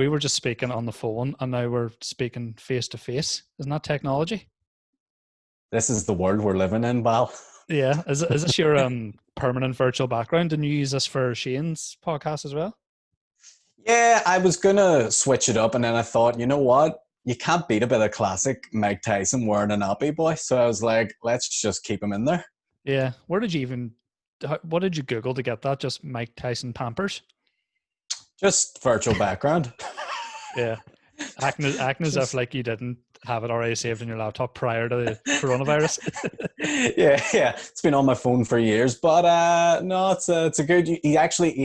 we were just speaking on the phone, and now we're speaking face to face. Isn't that technology? This is the world we're living in, Val. Yeah. Is this your permanent virtual background? And you use this for Shane's podcast as well? Yeah, I was gonna switch it up, and then I thought, you know what? You can't beat a bit of classic Mike Tyson wearing an nappy, boy. So I was like, let's just keep him in there. Yeah. Where did you even? What did you Google to get that? Just Mike Tyson Pampers? Just virtual background. Yeah. Acting as if Just like you didn't have it already saved in your laptop prior to the coronavirus. yeah. It's been on my phone for years, but no, it's a good. He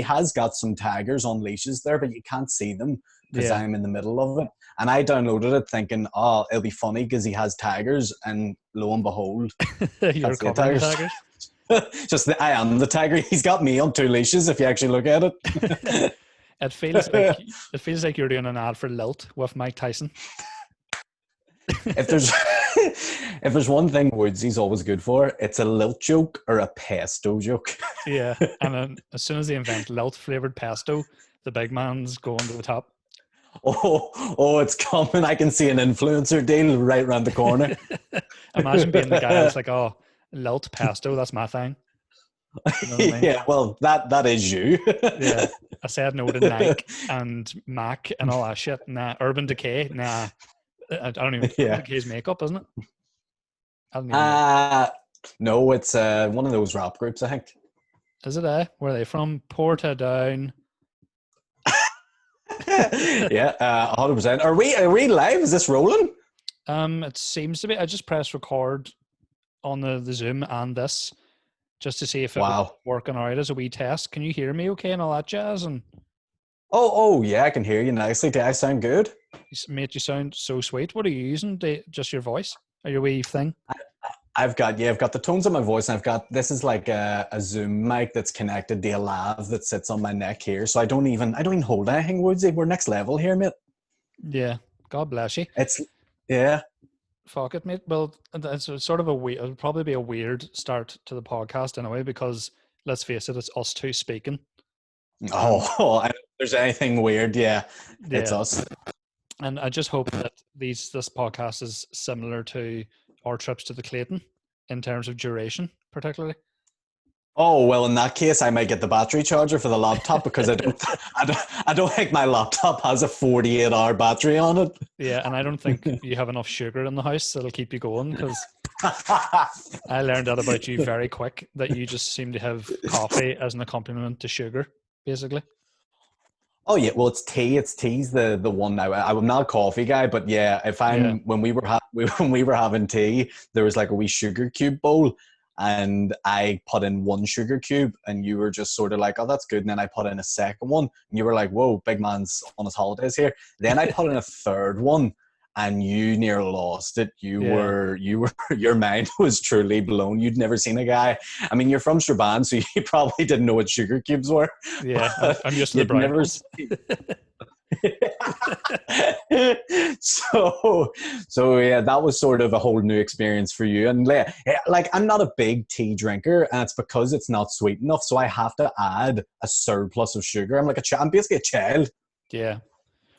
has got some taggers on leashes there, but you can't see them because Yeah. I'm in the middle of it. And I downloaded it thinking, oh, it'll be funny because he has taggers, and lo and behold, You're can't see the covering the taggers. taggers. I am the tagger. He's got me on two leashes. If you actually look at it. it feels like you're doing an ad for LILT with Mike Tyson. If there's if there's one thing Woodsy's always good for, it's a LILT joke or a pesto joke. Yeah. And then as soon as they invent LILT flavored pesto, the big man's going to the top. Oh, it's coming. I can see an influencer deal right around the corner. Imagine being the guy that's like, oh, LILT pesto, that's my thing. You know what I mean? Yeah, well, that is you. Yeah. I said no to Nike and Mac and all that shit. Nah. Urban Decay, nah. I don't even. Yeah. Urban Decay's makeup, isn't it? I don't even know. No, it's one of those rap groups, I think. Is it? Where are they from? Portadown. Yeah, 100%. Are we live? Is this rolling? It seems to be. I just pressed record on the Zoom and this just to see if it was Wow. working all right as a wee test. Can you hear me okay and all that jazz? And Oh, yeah, I can hear you nicely. Do I sound good? mate, you sound so sweet. What are you using? Just your voice or your wee thing? I've got the tones of my voice, and this is like a Zoom mic that's connected to a lav that sits on my neck here. So I don't even hold anything, Woodsy. We're next level here, mate. Yeah. God bless you. Yeah. Fuck it, mate. Well, it's sort of it'll probably be a weird start to the podcast in a way because let's face it, it's us two speaking. If there's anything weird, yeah, it's Yeah. us. And I just hope that this podcast is similar to our trips to the Clayton in terms of duration, particularly. Oh, well, in that case, I might get the battery charger for the laptop because I don't think my laptop has a 48-hour battery on it. Yeah, and I don't think you have enough sugar in the house that'll keep you going because I learned that about you very quick, that you just seem to have coffee as an accompaniment to sugar, basically. Oh yeah, well it's tea. Tea's the one now. I'm not a coffee guy, but yeah, when we were having tea, there was like a wee sugar cube bowl, and I put in one sugar cube, and you were just sort of like, oh, that's good. And then I put in a second one, and you were like, whoa, big man's on his holidays here. Then I put in a third one, and you near lost it. Your mind was truly blown. You'd never seen a guy. I mean, you're from Strabane, so you probably didn't know what sugar cubes were. Yeah, I'm used to the brown ones. So yeah, that was sort of a whole new experience for you. And like, I'm not a big tea drinker, and it's because it's not sweet enough. So I have to add a surplus of sugar. I'm basically a child. Yeah.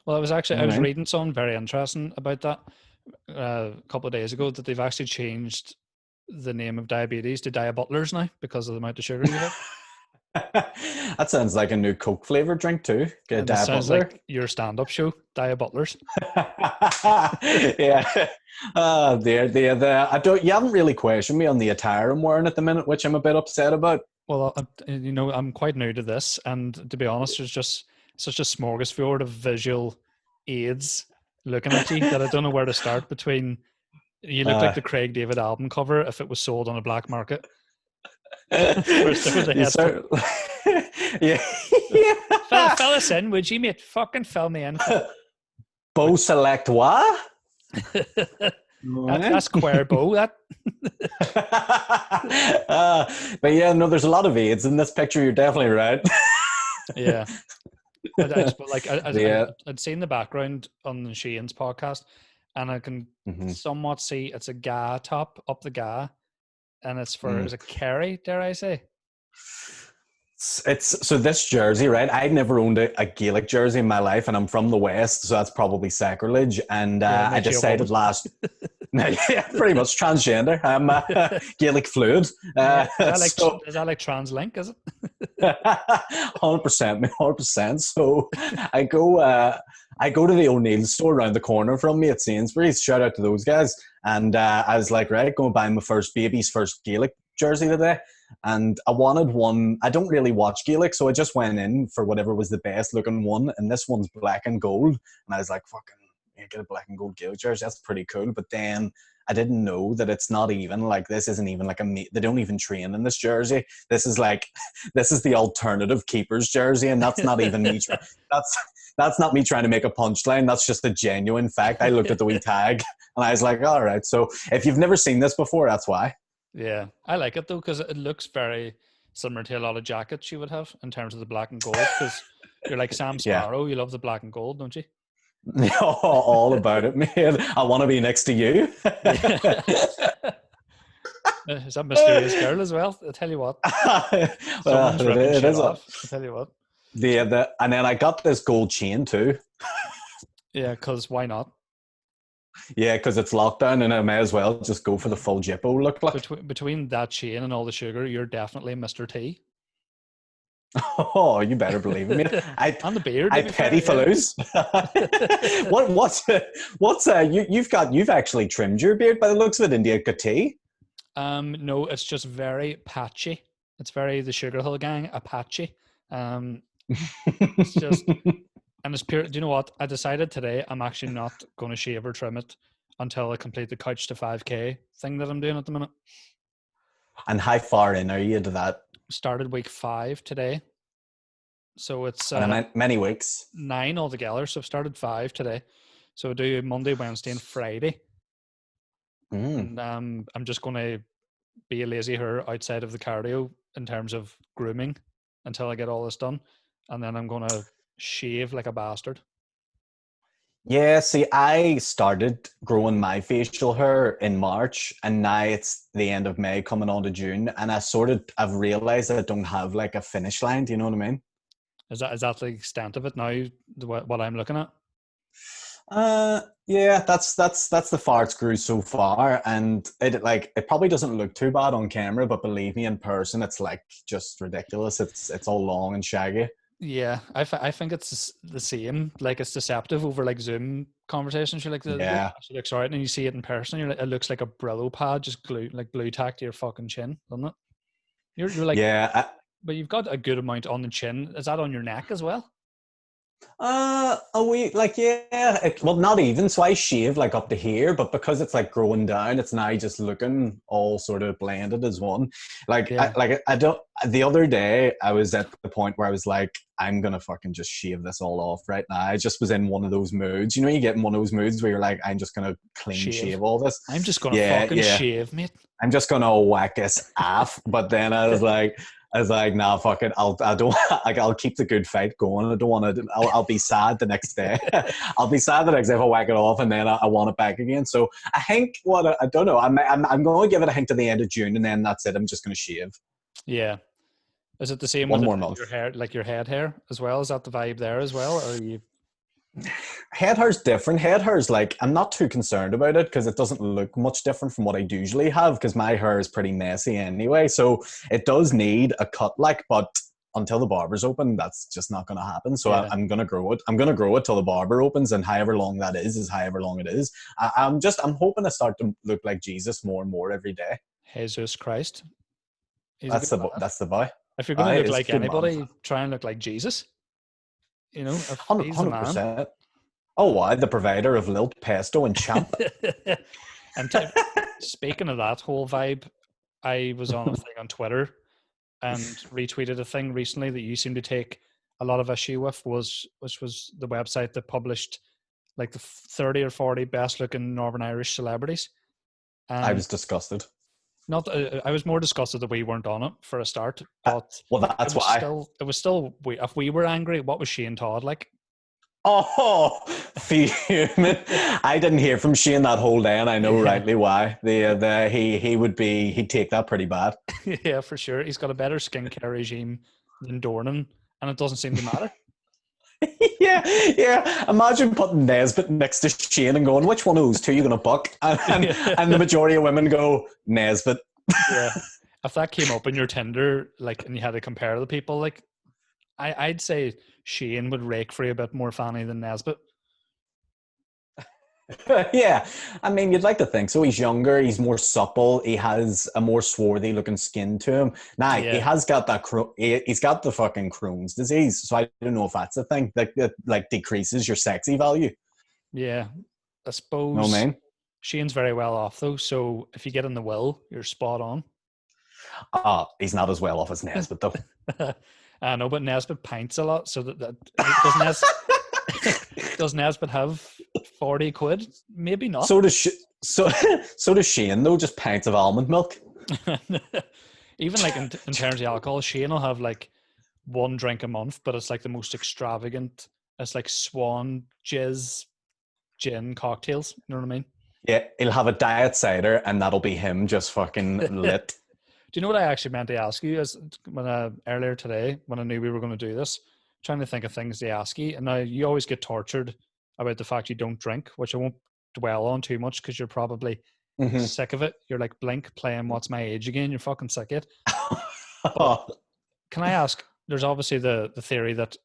Well, I was reading something very interesting about that a couple of days ago, that they've actually changed the name of diabetes to Butlers now because of the amount of sugar you have. That sounds like a new Coke flavored drink too. Get a And it sounds Butler. like your stand-up show, Butlers. Yeah. You haven't really questioned me on the attire I'm wearing at the minute, which I'm a bit upset about. Well, I'm quite new to this, and to be honest, there's just such a smorgasbord of visual aids looking at you that I don't know where to start. Between you look like the Craig David album cover if it was sold on a black market. First over the head. Yeah. Fill us in, would you, mate? Fucking fill me in. Beau select what? That's queer Beau, that. But yeah, no, there's a lot of aids in this picture. You're definitely right. Yeah. I'd seen the background on the Shane's podcast, and I can somewhat see it's a GA top up the GA, and it's for is it Kerry, dare I say? It's so this jersey, right? I'd never owned a Gaelic jersey in my life, and I'm from the West, so that's probably sacrilege. And Yeah, it I makes you a woman. decided last, yeah, pretty much transgender. I'm Gaelic fluid. Yeah, So is that like TransLink? Is it? 100%, 100%. So I go, I go to the O'Neill store around the corner from me at Sainsbury's. Shout out to those guys. And I was like, right, go and buy my baby's first Gaelic jersey today. And I wanted one. I don't really watch Gaelic, so I just went in for whatever was the best looking one. And this one's black and gold. And I was like, fucking, yeah, get a black and gold Gaelic jersey. That's pretty cool. But then I didn't know that it's not even like, this isn't even like they don't even train in this jersey. This is like, this is the alternative keeper's jersey. And that's not even me. That's not me trying to make a punchline. That's just a genuine fact. I looked at the wee tag and I was like, all right. So if you've never seen this before, that's why. Yeah, I like it though because it looks very similar to a lot of jackets you would have in terms of the black and gold. Because you're like Sam Yeah. Sparrow, you love the black and gold, don't you? All about it, man. I want to be next to you. Is that mysterious girl as well? I tell you what, someone's ripping shit off. I tell you what. And then I got this gold chain too. Yeah, because why not? Yeah, because it's lockdown, and I may as well just go for the full Jippo look like. Between that chain and all the sugar, you're definitely Mr. T. Oh, you better believe me. And the beard. I petty falloos. You've actually trimmed your beard by the looks of it, India goatee. No, it's just very patchy. It's very the Sugar Hill Gang Apache. It's just, and it's pure. Do you know what? I decided today I'm actually not going to shave or trim it until I complete the Couch to 5K thing that I'm doing at the minute. And how far in are you to that? Started week 5 today, so it's many weeks. 9 altogether. So I've started 5 today. So I do Monday, Wednesday, and Friday. And I'm just going to be a lazy her outside of the cardio in terms of grooming until I get all this done, and then I'm going to shave like a bastard. Yeah, see, I started growing my facial hair in March, and now it's the end of May coming on to June, and I've realized that I don't have like a finish line. Do you know what I mean? Is that the extent of it now, what I'm looking at? Yeah, that's the far it's grew so far, and it probably doesn't look too bad on camera, but believe me, in person, it's like just ridiculous. It's all long and shaggy. Yeah, I think it's the same. Like it's deceptive over like Zoom conversations. You're like, yeah, it looks alright, and you see it in person. You're like, it looks like a Brillo pad, just glue tacked to your fucking chin, doesn't it? You're like, yeah, but you've got a good amount on the chin. Is that on your neck as well? Well, not even. So I shave like up to here, but because it's like growing down, it's now just looking all sort of blended as one. Like, yeah. I don't. The other day, I was at the point where I was like, I'm gonna fucking just shave this all off right now. I just was in one of those moods. You know, you get in one of those moods where you're like, I'm just gonna clean shave all this. I'm just gonna fucking shave, mate. I'm just gonna whack this off. But then I was like, nah, fuck it. I'll keep the good fight going. I don't want to. I'll be sad the next day. I'll be sad the next day if I whack it off, and then I want it back again. So I think I don't know. I'm going to give it a hint to the end of June, and then that's it. I'm just going to shave. Yeah. Is it the same one with more month? Your hair, like your head hair as well? Is that the vibe there as well, or are you? Head hair's different. Head hair's like, I'm not too concerned about it because it doesn't look much different from what I usually have because my hair is pretty messy anyway. So it does need a cut, but until the barber's open, that's just not going to happen. So yeah. I'm going to grow it. I'm going to grow it till the barber opens, and however long that is however long it is. I'm hoping to start to look like Jesus more and more every day. Jesus Christ. That's the boy. If you're going to look like anybody, try and look like Jesus. You know, 100%. Oh, why? The provider of LILT, PESTO, and Champ. And speaking of that whole vibe, I was on a thing on Twitter and retweeted a thing recently that you seem to take a lot of issue with, which was the website that published like the 30 or 40 best looking Northern Irish celebrities. I was disgusted. I was more disgusted that we weren't on it for a start. But well, that's why. It was still. If we were angry, what was Shane Todd like? Oh, fuming! I didn't hear from Shane that whole day, and I know rightly why. He'd take that pretty bad. Yeah, for sure. He's got a better skincare regime than Dornan, and it doesn't seem to matter. yeah. Imagine putting Nesbitt next to Shane and going, which one of those two are you going to buck? And the majority of women go, Nesbitt. Yeah. If that came up in your Tinder, like, and you had to compare the people, like, I'd say Shane would rake for you a bit more fanny than Nesbitt. Yeah, I mean, you'd like to think so. He's younger, he's more supple, he has a more swarthy looking skin to him. Now, he has got that, he's got the fucking Crohn's disease, so I don't know if that's a thing that like decreases your sexy value. Yeah, I suppose. Know what I mean? Shane's very well off though, so if you get in the will, you're spot on. He's not as well off as Nesbitt though. I know, but Nesbitt pints a lot, so that does Nesbitt have 40 quid? Maybe not. So does Shane though, just pints of almond milk. Even like in terms of alcohol, Shane will have like one drink a month, but it's like the most extravagant. It's like swan jizz gin cocktails. You know what I mean? Yeah, he'll have a diet cider, and that'll be him just fucking lit. Do you know what I actually meant to ask you? As when earlier today, when I knew we were going to do this, trying to think of things to ask you, and now you always get tortured about the fact you don't drink, which I won't dwell on too much because you're probably sick of it. You're like Blink playing What's My Age Again. You're fucking sick of it. But can I ask? There's obviously the theory that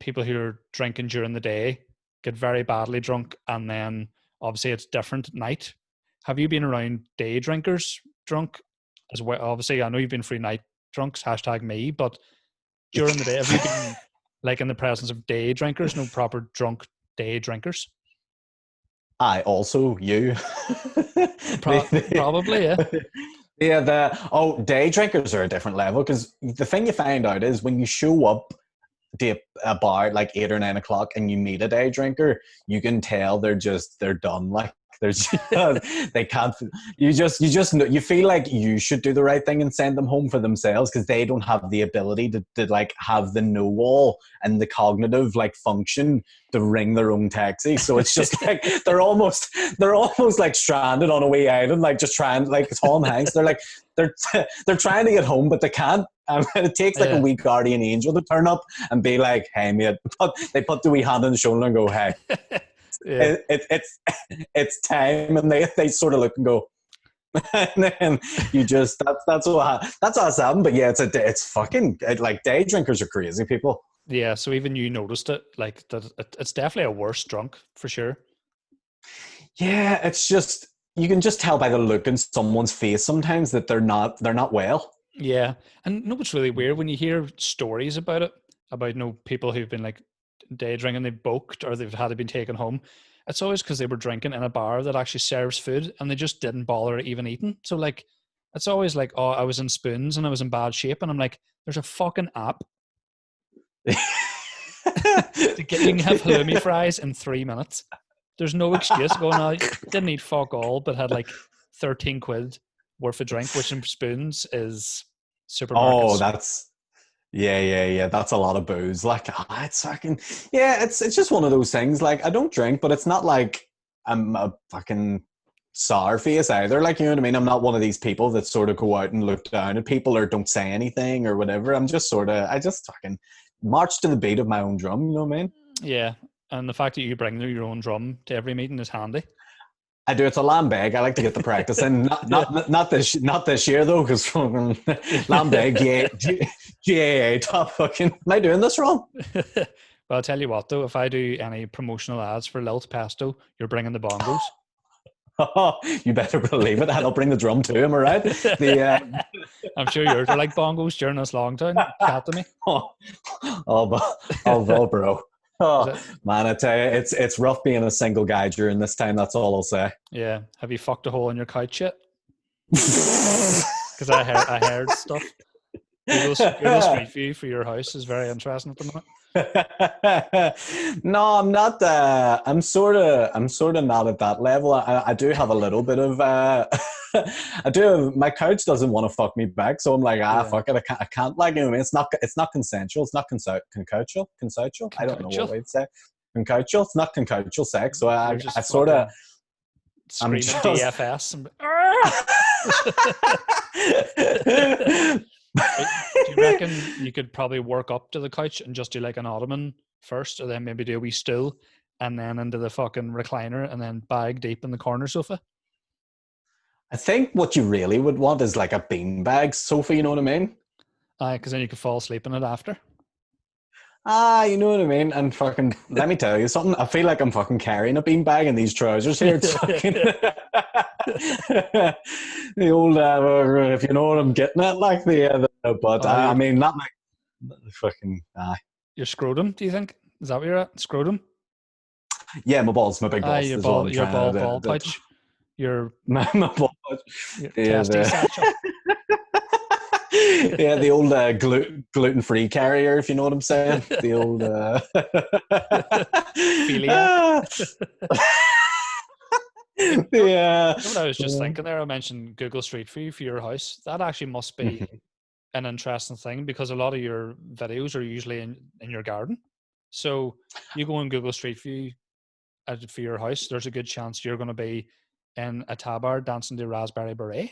people who are drinking during the day get very badly drunk, and then obviously it's different at night. Have you been around day drinkers drunk as well? Obviously, I know you've been free night drunks, #me, but during the day, have you been like in the presence of day drinkers, no proper drunk day drinkers? I also you. Probably, yeah. Yeah, day drinkers are a different level, because the thing you find out is when you show up to a bar like 8 or 9 o'clock and you meet a day drinker, you can tell they're done. Like they can't. You feel like you should do the right thing and send them home for themselves, because they don't have the ability to like have the know-all and the cognitive like function to ring their own taxi. So it's just like they're almost like stranded on a wee island, like just trying, like Tom Hanks. They're trying to get home, but they can't. And it takes like a wee guardian angel to turn up and be like, "Hey, mate," they put the wee hand on the shoulder and go, "Hey." Yeah. It's time, and they sort of look and go, and then you just that's what has happened. But yeah, it's fucking like day drinkers are crazy people. Yeah, so even you noticed it, like that. It's definitely a worse drunk for sure. Yeah, it's just you can just tell by the look in someone's face sometimes that they're not well. Yeah, and you know what's really weird when you hear stories about it, about people who've been like day drinking, they've bulked or they've had to been taken home. It's always because they were drinking in a bar that actually serves food and they just didn't bother even eating. So like, it's always like, oh, I was in spoons and I was in bad shape, and I'm like, there's a fucking app. You can have halloumi fries in 3 minutes. There's no excuse going out. Didn't eat fuck all, but had like 13 quid worth of drink, which in spoons is supermarkets. Oh, that's yeah. That's a lot of booze. Like, it's fucking It's just one of those things. Like, I don't drink, but it's not like I'm a fucking sour face either. Like, you know what I mean? I'm not one of these people that sort of go out and look down at people or don't say anything or whatever. I just fucking march to the beat of my own drum. You know what I mean? Yeah, and the fact that you bring your own drum to every meeting is handy. I do. It's a lambeg. I like to get the practice in. Not this year though, because lambeg, GAA, top fucking. Am I doing this wrong? Well, I'll tell you what though. If I do any promotional ads for LILT PESTO, you're bringing the bongos. Oh, you better believe it. I'll bring the drum too. Am I right? I'm sure yours are like bongos during this lockdown. Chat to me. Bro. Oh man, I tell you, it's rough being a single guy during this time. That's all I'll say. Yeah. Have you fucked a hole in your couch yet? Because I heard stuff. Google Street View for your house is very interesting at the moment. No, I'm not. I'm sort of not at that level. I do have a little bit of. I do. My couch doesn't want to fuck me back, so I'm like, fuck it. I can't. Like, you know, it's not consensual. It's not consensual. I don't know what I'd say. Consensual. It's not consensual sex. So I sort of screaming DFS. Do you reckon you could probably work up to the couch and just do like an ottoman first, or then maybe do a wee stool, and then into the fucking recliner, and then bag deep in the corner sofa? I think what you really would want is like a beanbag sofa, you know what I mean? Because then you could fall asleep in it after. You know what I mean? And fucking, let me tell you something. I feel like I'm fucking carrying a beanbag in these trousers here. It's fucking the old, if you know what I'm getting at, like but I mean, not like fucking. Your scrotum, do you think? Is that what you're at? Scrotum? Yeah, my balls, my big balls. Your ball pouch. My ball pouch. Your testy satchel. Yeah, the old gluten-free carrier, if you know what I'm saying. The old Yeah. What I was just thinking there, I mentioned Google Street View for your house. That actually must be an interesting thing, because a lot of your videos are usually in your garden. So you go on Google Street View for your house, there's a good chance you're going to be in a tabard dancing to Raspberry Beret.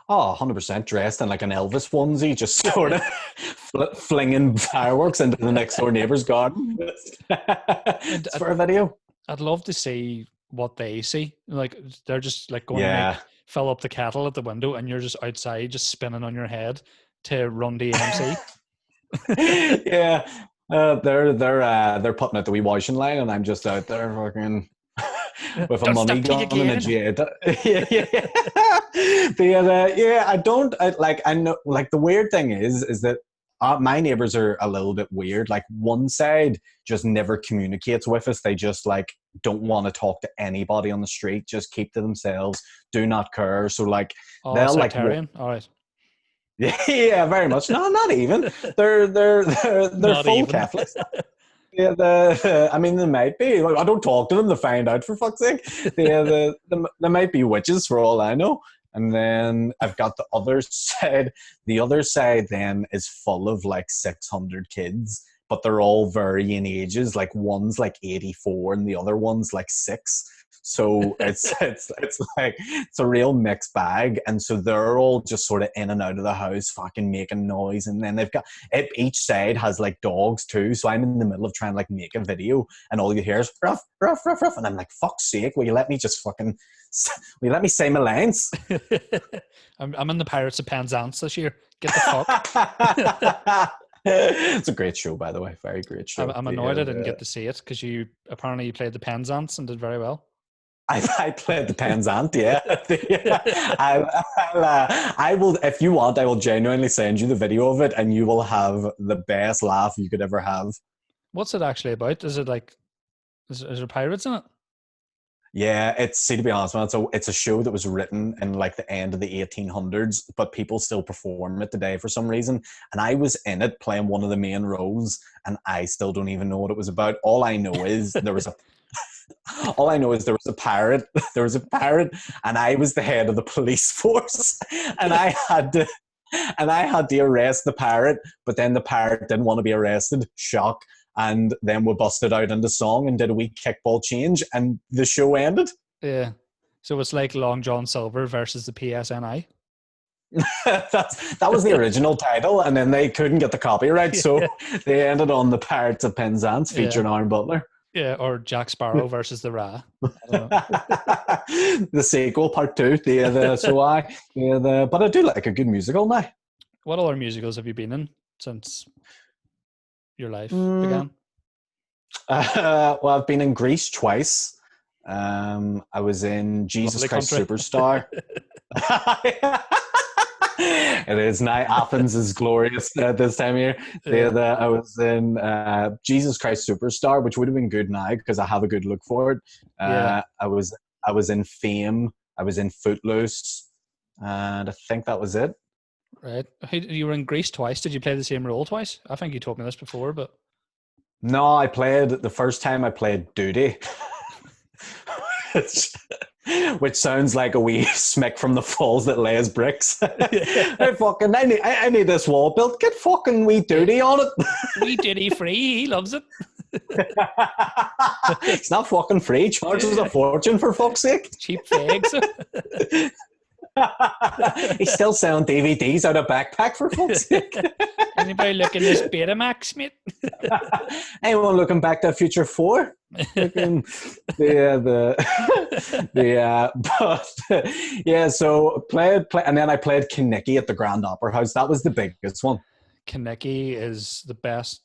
Oh, 100% dressed in like an Elvis onesie, just sort of flinging fireworks into the next door neighbor's garden. For a video. I'd love to see what they see. Like, they're just like going to fill up the kettle at the window, and you're just outside just spinning on your head to Run DMC. Yeah. They're putting out the wee washing line, and I'm just out there fucking with a money gun and a jet. I know, like, the weird thing is that my neighbors are a little bit weird. Like, one side just never communicates with us. They just like don't want to talk to anybody on the street, just keep to themselves, do not care. So like, they'll like, all right. Yeah, very much. No, not even. They're full even. Catholics. Yeah, I mean, they might be. I don't talk to them to find out, for fuck's sake. They might be witches for all I know. And then I've got the other side. The other side then is full of like 600 kids, but they're all varying ages. Like, one's like 84 and the other one's like 6. So it's like, it's a real mixed bag. And so they're all just sort of in and out of the house, fucking making noise. And then they've got, each side has like dogs too. So I'm in the middle of trying to like make a video, and all you hear is ruff, ruff, ruff, ruff. And I'm like, fuck's sake, will you let me say my lines? I'm in the Pirates of Penzance this year. Get the fuck. It's a great show, by the way. Very great show. I'm annoyed I didn't get to see it, because you played the Penzance and did very well. I played the Penzance, yeah. I will, if you want, I will genuinely send you the video of it, and you will have the best laugh you could ever have. What's it actually about? Is it like, is there pirates in it? Yeah, to be honest, man, it's a show that was written in like the end of the 1800s, but people still perform it today for some reason. And I was in it playing one of the main roles, and I still don't even know what it was about. All I know is there was a pirate. There was a pirate, and I was the head of the police force, and I had to arrest the pirate. But then the pirate didn't want to be arrested. Shock. And then we busted out into song and did a wee kickball change, and the show ended. Yeah. So it's like Long John Silver versus the PSNI. That was the original title, and then they couldn't get the copyright, so they ended on the Pirates of Penzance featuring Aaron Butler. Yeah, or Jack Sparrow versus the Ra. The sequel, part 2. But I do like a good musical now. What other musicals have you been in since your life began? Well, I've been in Greece twice. I was in Jesus Christ Superstar. It is now. Athens is glorious this time of year. I was in Jesus Christ Superstar, which would have been good now because I have a good look for it. I was in Fame. I was in Footloose, and I think that was it. Right. You were in Greece twice. Did you play the same role twice? I think you told me this before, but no, I played the first time. I played Duty. Which sounds like a wee smick from the Falls that lays bricks. I need this wall built. Get fucking wee Duty on it. Wee Duty free. He loves it. It's not fucking free. Charges a fortune, for fuck's sake. Cheap fags. He's still selling DVDs out of backpack, for fuck's sake. Anybody looking at this Betamax, mate? Anyone looking Back to the Future 4? Looking, so played, and then I played Kaneki at the Grand Opera House. That was the biggest one. Kaneki is the best.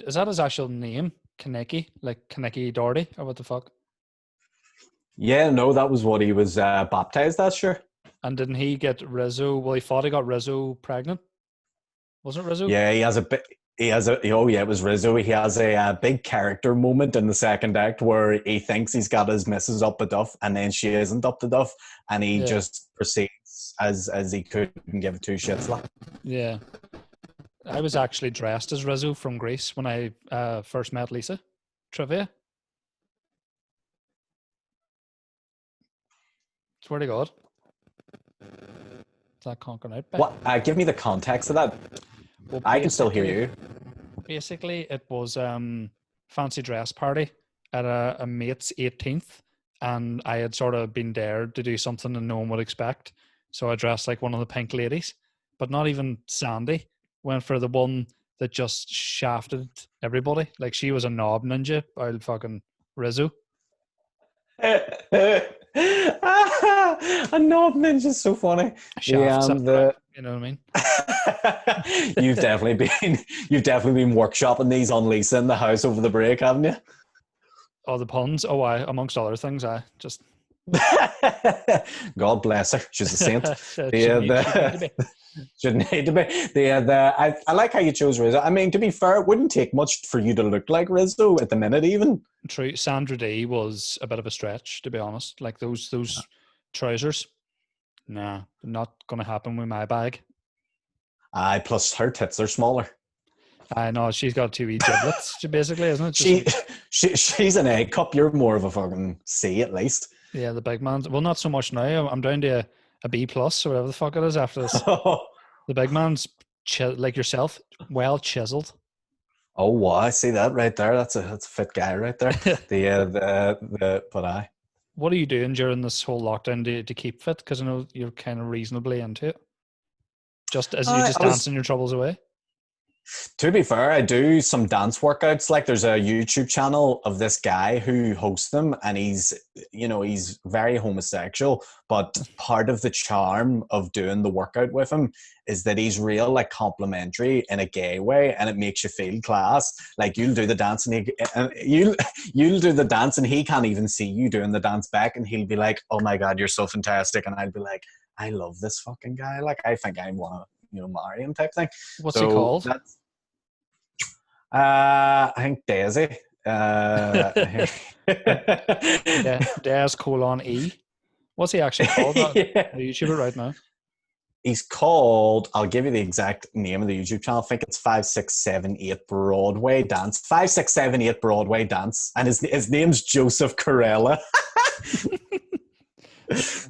Is that his actual name? Kaneki? Like Kaneki Doherty? Or what the fuck? Yeah, no, that was what he was baptized as, sure. And didn't he get Rizzo? Well, he thought he got Rizzo pregnant. Wasn't it Rizzo? Yeah, it was Rizzo. He has a big character moment in the second act where he thinks he's got his missus up to duff, and then she isn't up to duff, and he just proceeds as he couldn't give two shits. Like. Yeah. I was actually dressed as Rizzo from Greece when I first met Lisa. Trivia. Swear to God. Is that conquering out? What? Give me the context of that. Well, I can still hear you. Basically, it was fancy dress party at a mate's 18th, and I had sort of been dared to do something that no one would expect. So I dressed like one of the pink ladies, but not even Sandy. Went for the one that just shafted everybody. Like she was a knob ninja by fucking Rizzo. A knob ninja's so funny. You know what I mean? You've definitely been workshopping these on Lisa in the house over the break, haven't you? Oh, the puns. Oh, I amongst other things, I just. God bless her. She's a saint. Shouldn't need to be. I like how you chose Rizzo. I mean, to be fair, it wouldn't take much for you to look like Rizzo at the minute, even. True. Sandra Dee was a bit of a stretch, to be honest. Like those trousers. Nah, not going to happen with my bag. Aye, plus her tits are smaller. I know, she's got two wee giblets, basically, isn't it? She's an A cup. You're more of a fucking C, at least. Yeah, the big man's. Well, not so much now. I'm down to a B plus or whatever the fuck it is after this. The big man's like yourself, well chiseled. Oh, wow! I see that right there. That's a fit guy right there. But I. What are you doing during this whole lockdown to keep fit? Because I know you're kind of reasonably into it. Just as you're just dancing your troubles away. To be fair, I do some dance workouts. Like there's a YouTube channel of this guy who hosts them, and he's very homosexual, but part of the charm of doing the workout with him is that he's real like complimentary in a gay way, and it makes you feel class. Like you'll do the dance and you'll do the dance and he can't even see you doing the dance back, and he'll be like, "Oh my God, you're so fantastic," and I'll be like, "I love this fucking guy. Like I think I want to marry him," type thing. What's he called? I think Daisy. Des :E. What's he actually called? Yeah. The YouTuber right now. He's called, I'll give you the exact name of the YouTube channel. I think it's 5678 Broadway Dance. 5678 Broadway Dance. And his name's Joseph Corella.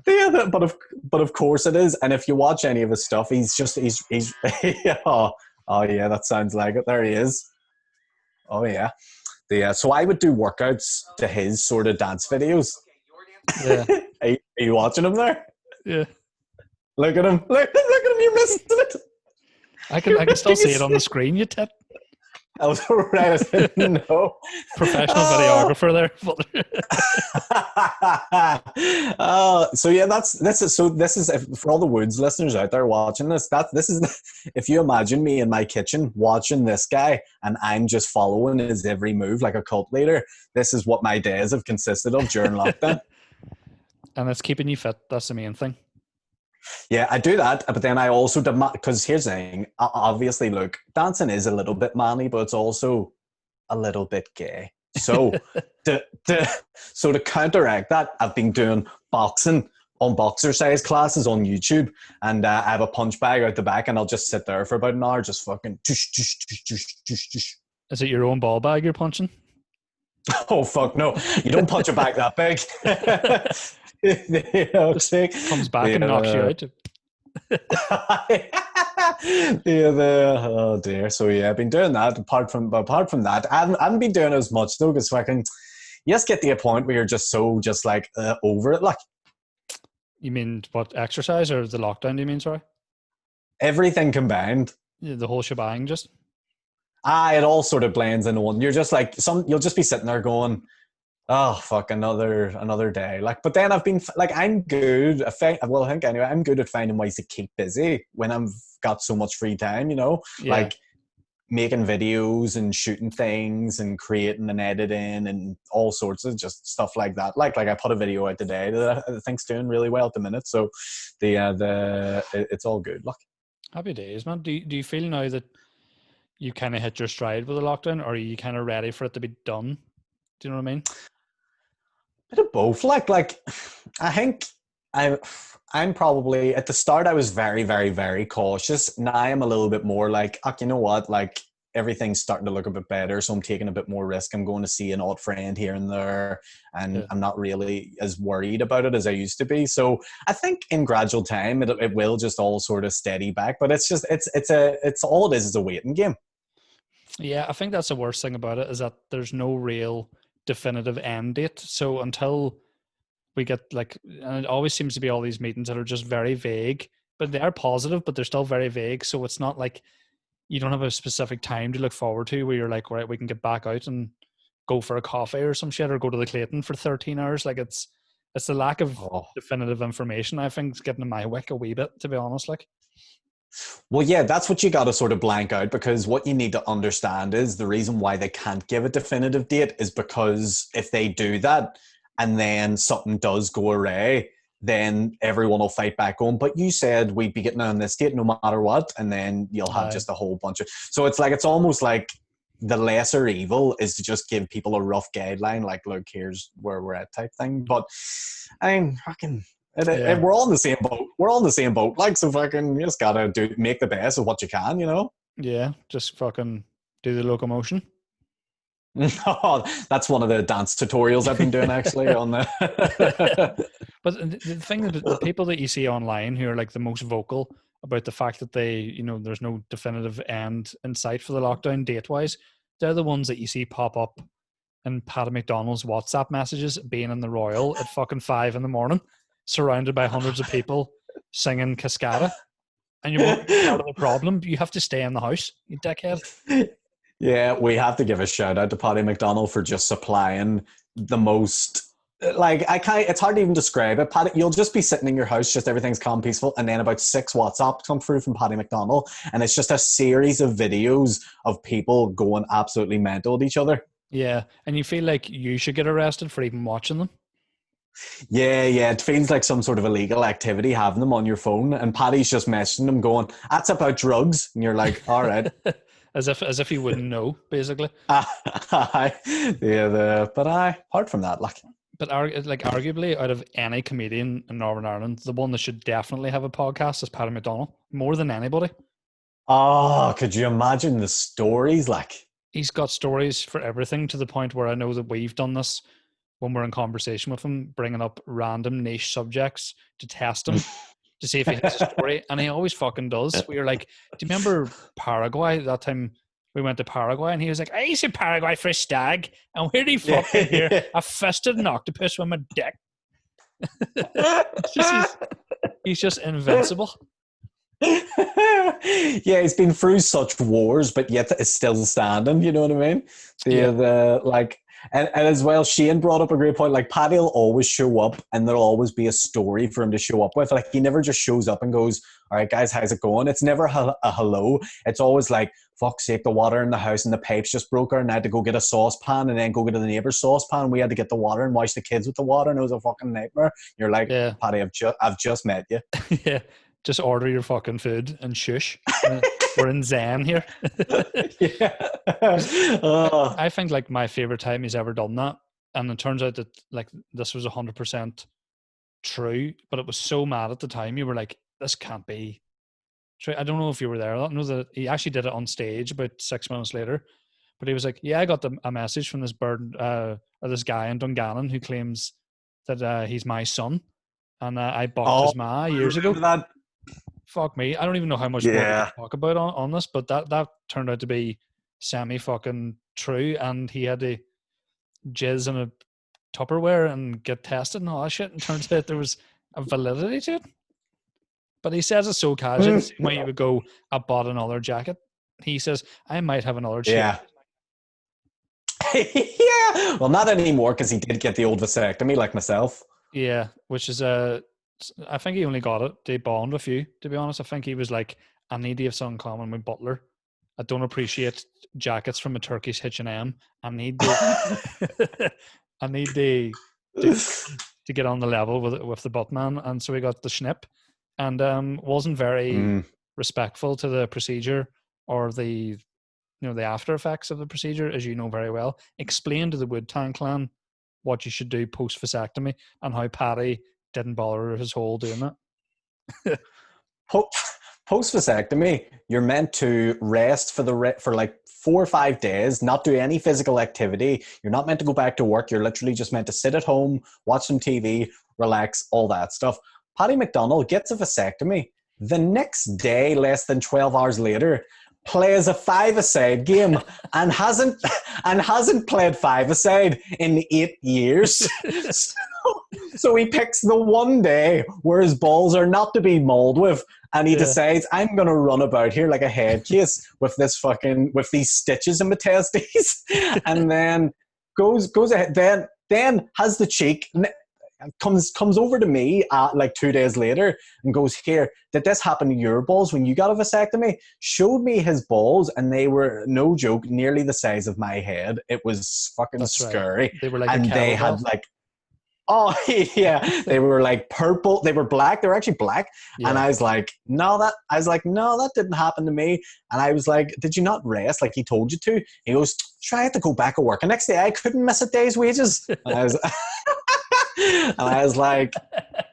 Yeah, but of course it is. And if you watch any of his stuff, he's oh yeah, that sounds like it. There he is. Oh yeah. So I would do workouts to his sort of dance videos. Yeah. Are you watching him there? Yeah. Look at him. Look at him. You're missing it. I can still see it on the screen, you tit. I was right. I didn't know. Professional videographer there. So yeah, this is for all the Woods listeners out there watching this. This is if you imagine me in my kitchen watching this guy and I'm just following his every move like a cult leader. This is what my days have consisted of during lockdown. And it's keeping you fit. That's the main thing. Yeah, I do that, but then I also demand, because here's the thing, obviously, look, dancing is a little bit manly, but it's also a little bit gay. So, to counteract that, I've been doing boxing on boxercise classes on YouTube, and I have a punch bag out the back, and I'll just sit there for about an hour, just fucking tush, tush, tush, tush, tush, tush. Is it your own ball bag you're punching? Oh, fuck, no. You don't punch a bag that big. Comes back and knocks you out. Oh dear. So yeah, I've been doing that. Apart from that, I haven't been doing as much though, because fucking you just get to a point where you're just like over it, like. You mean what, exercise or the lockdown? Do you mean? Sorry. Everything combined. Yeah, the whole shebang, just. It all sort of blends into one. You're just like you'll just be sitting there going, oh fuck, another day. Like, but then I've been like, I'm good. I think anyway, I'm good at finding ways to keep busy when I've got so much free time. Yeah. Like making videos and shooting things and creating and editing and all sorts of just stuff like that. Like I put a video out today that I think's doing really well at the minute. So it's all good. Look, happy days, man. Do you feel now that you kind of hit your stride with the lockdown, or are you kind of ready for it to be done? Do you know what I mean? Bit of both. Like I think I'm probably at the start I was very, very, very cautious. Now I'm a little bit more like, you know what, like everything's starting to look a bit better, so I'm taking a bit more risk. I'm going to see an odd friend here and there, and I'm not really as worried about it as I used to be. So I think in gradual time it will just all sort of steady back. But it's just it's all it is a waiting game. Yeah, I think that's the worst thing about it, is that there's no real definitive end date. So until we get and it always seems to be all these meetings that are just very vague, but they are positive, but they're still very vague. So it's not like you don't have a specific time to look forward to where you're like, right, we can get back out and go for a coffee or some shit, or go to the Clayton for 13 hours. Like it's the lack of definitive information, I think, is getting in my wick a wee bit, to be honest. Like, well, yeah, that's what you got to sort of blank out, because what you need to understand is the reason why they can't give a definitive date is because if they do that and then something does go awry, then everyone will fight back on. But you said we'd be getting on this date no matter what, and then you'll have just a whole bunch of. So it's almost like the lesser evil is to just give people a rough guideline, like, look, here's where we're at, type thing. But I mean, fucking. We're all in the same boat. We're all in the same boat. Like, so fucking, you just gotta make the best of what you can, you know? Yeah, just fucking do the locomotion. No, that's one of the dance tutorials I've been doing actually on the. But the thing that the people that you see online who are like the most vocal about the fact that they, there's no definitive end in sight for the lockdown date wise, they're the ones that you see pop up in Paddy McDonald's WhatsApp messages, being in the Royal at fucking 5 a.m, surrounded by hundreds of people singing Cascada. And you're part of the problem. You have to stay in the house, you dickhead. Yeah, we have to give a shout out to Paddy McDonald for just supplying the most, like, it's hard to even describe it. Paddy, you'll just be sitting in your house, just everything's calm, peaceful, and then about 6 WhatsApps come through from Paddy McDonald, and it's just a series of videos of people going absolutely mental at each other. Yeah, and you feel like you should get arrested for even watching them. Yeah, it feels like some sort of illegal activity having them on your phone, and Paddy's just messaging them going, that's about drugs, and you're like, all right. as if he wouldn't know, basically. Apart from that, but arguably, out of any comedian in Northern Ireland, the one that should definitely have a podcast is Paddy McDonald, more than anybody. Oh, could you imagine the stories? Like, he's got stories for everything, to the point where I know that we've done this when we're in conversation with him, bringing up random niche subjects to test him to see if he has a story, and he always fucking does. We were like, do you remember Paraguay? That time we went to Paraguay, and he was like, I used to Paraguay for a stag, and where did he fucking hear I fisted an octopus with my dick? He's just invincible. Yeah, he's been through such wars, but yet is still standing. You know what I mean? And as well, Shane brought up a great point. Like, Paddy will always show up, and there'll always be a story for him to show up with. Like, he never just shows up and goes, all right, guys, how's it going? It's never a hello. It's always like, fuck's sake, the water in the house and the pipes just broke, and I had to go get a saucepan and then go get the neighbor's saucepan. We had to get the water and wash the kids with the water, and it was a fucking nightmare. You're like, yeah. Paddy, I've just met you. Yeah, just order your fucking food and shush. We're in Zen here. Yeah. I think like my favorite time he's ever done that, and it turns out that like this was 100% true, but it was so mad at the time. You were like, this can't be true. I don't know if you were there. I don't know that he actually did it on stage about 6 months later, but he was like, yeah, I got a message from this this guy in Dungannon who claims that he's my son, and I bought his ma years ago. That. Fuck me. I don't even know how much more to talk about on this, but that turned out to be semi-fucking true, and he had to jizz in a Tupperware and get tested and all that shit, and turns out there was a validity to it. But he says it so casual. The same way you would go, I bought another jacket. He says, I might have another shave. Yeah. Yeah. Well, not anymore because he did get the old vasectomy like myself. Yeah, which is I think he only got it to bond with you, to be honest. I think he was like, I need to have something common with Butler. I don't appreciate jackets from a Turkish H&M. I need to I need to get on the level with the Buttman. And so we got the Schnipp, and wasn't very respectful to the procedure or the the after effects of the procedure, as you know very well. Explain to the WooTalk clan what you should do post vasectomy and how Paddy didn't bother his whole doing it. Post vasectomy, you're meant to rest for like 4 or 5 days, not do any physical activity. You're not meant to go back to work. You're literally just meant to sit at home, watch some TV, relax, all that stuff. Paddy McDonnell gets a vasectomy. The next day, less than 12 hours later, plays a five-a-side game and hasn't played five-a-side in 8 years. So he picks the one day where his balls are not to be mauled with, and he decides, I'm going to run about here like a head case with these stitches in my testes, and then goes ahead, then has the cheek, comes over to me like 2 days later and goes, here, did this happen to your balls when you got a vasectomy? Showed me his balls, and they were, no joke, nearly the size of my head. It was fucking scary. Right. They were like, and they had like, oh yeah, they were like purple. They were black. They were actually black. Yeah. And I was like, no, that didn't happen to me. And I was like, did you not rest like he told you to? He goes, try to go back to work. And next day I couldn't miss a day's wages. And I was like,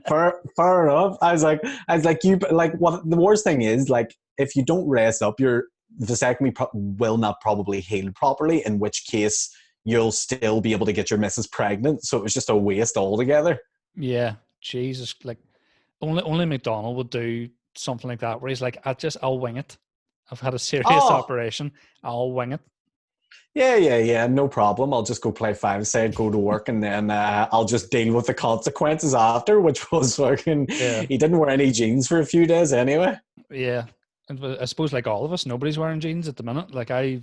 fair enough. I was like, you like, what the worst thing is, like, if you don't rest up, your vasectomy will not probably heal properly, in which case you'll still be able to get your missus pregnant. So it was just a waste altogether. Yeah, Jesus, like only McDonald would do something like that, where he's like, I'll wing it. I've had a serious operation. I'll wing it. Yeah, no problem. I'll just go play five-a-side, go to work, and then I'll just deal with the consequences after, which was fucking... Yeah. He didn't wear any jeans for a few days anyway. Yeah. And I suppose like all of us, nobody's wearing jeans at the minute. Like I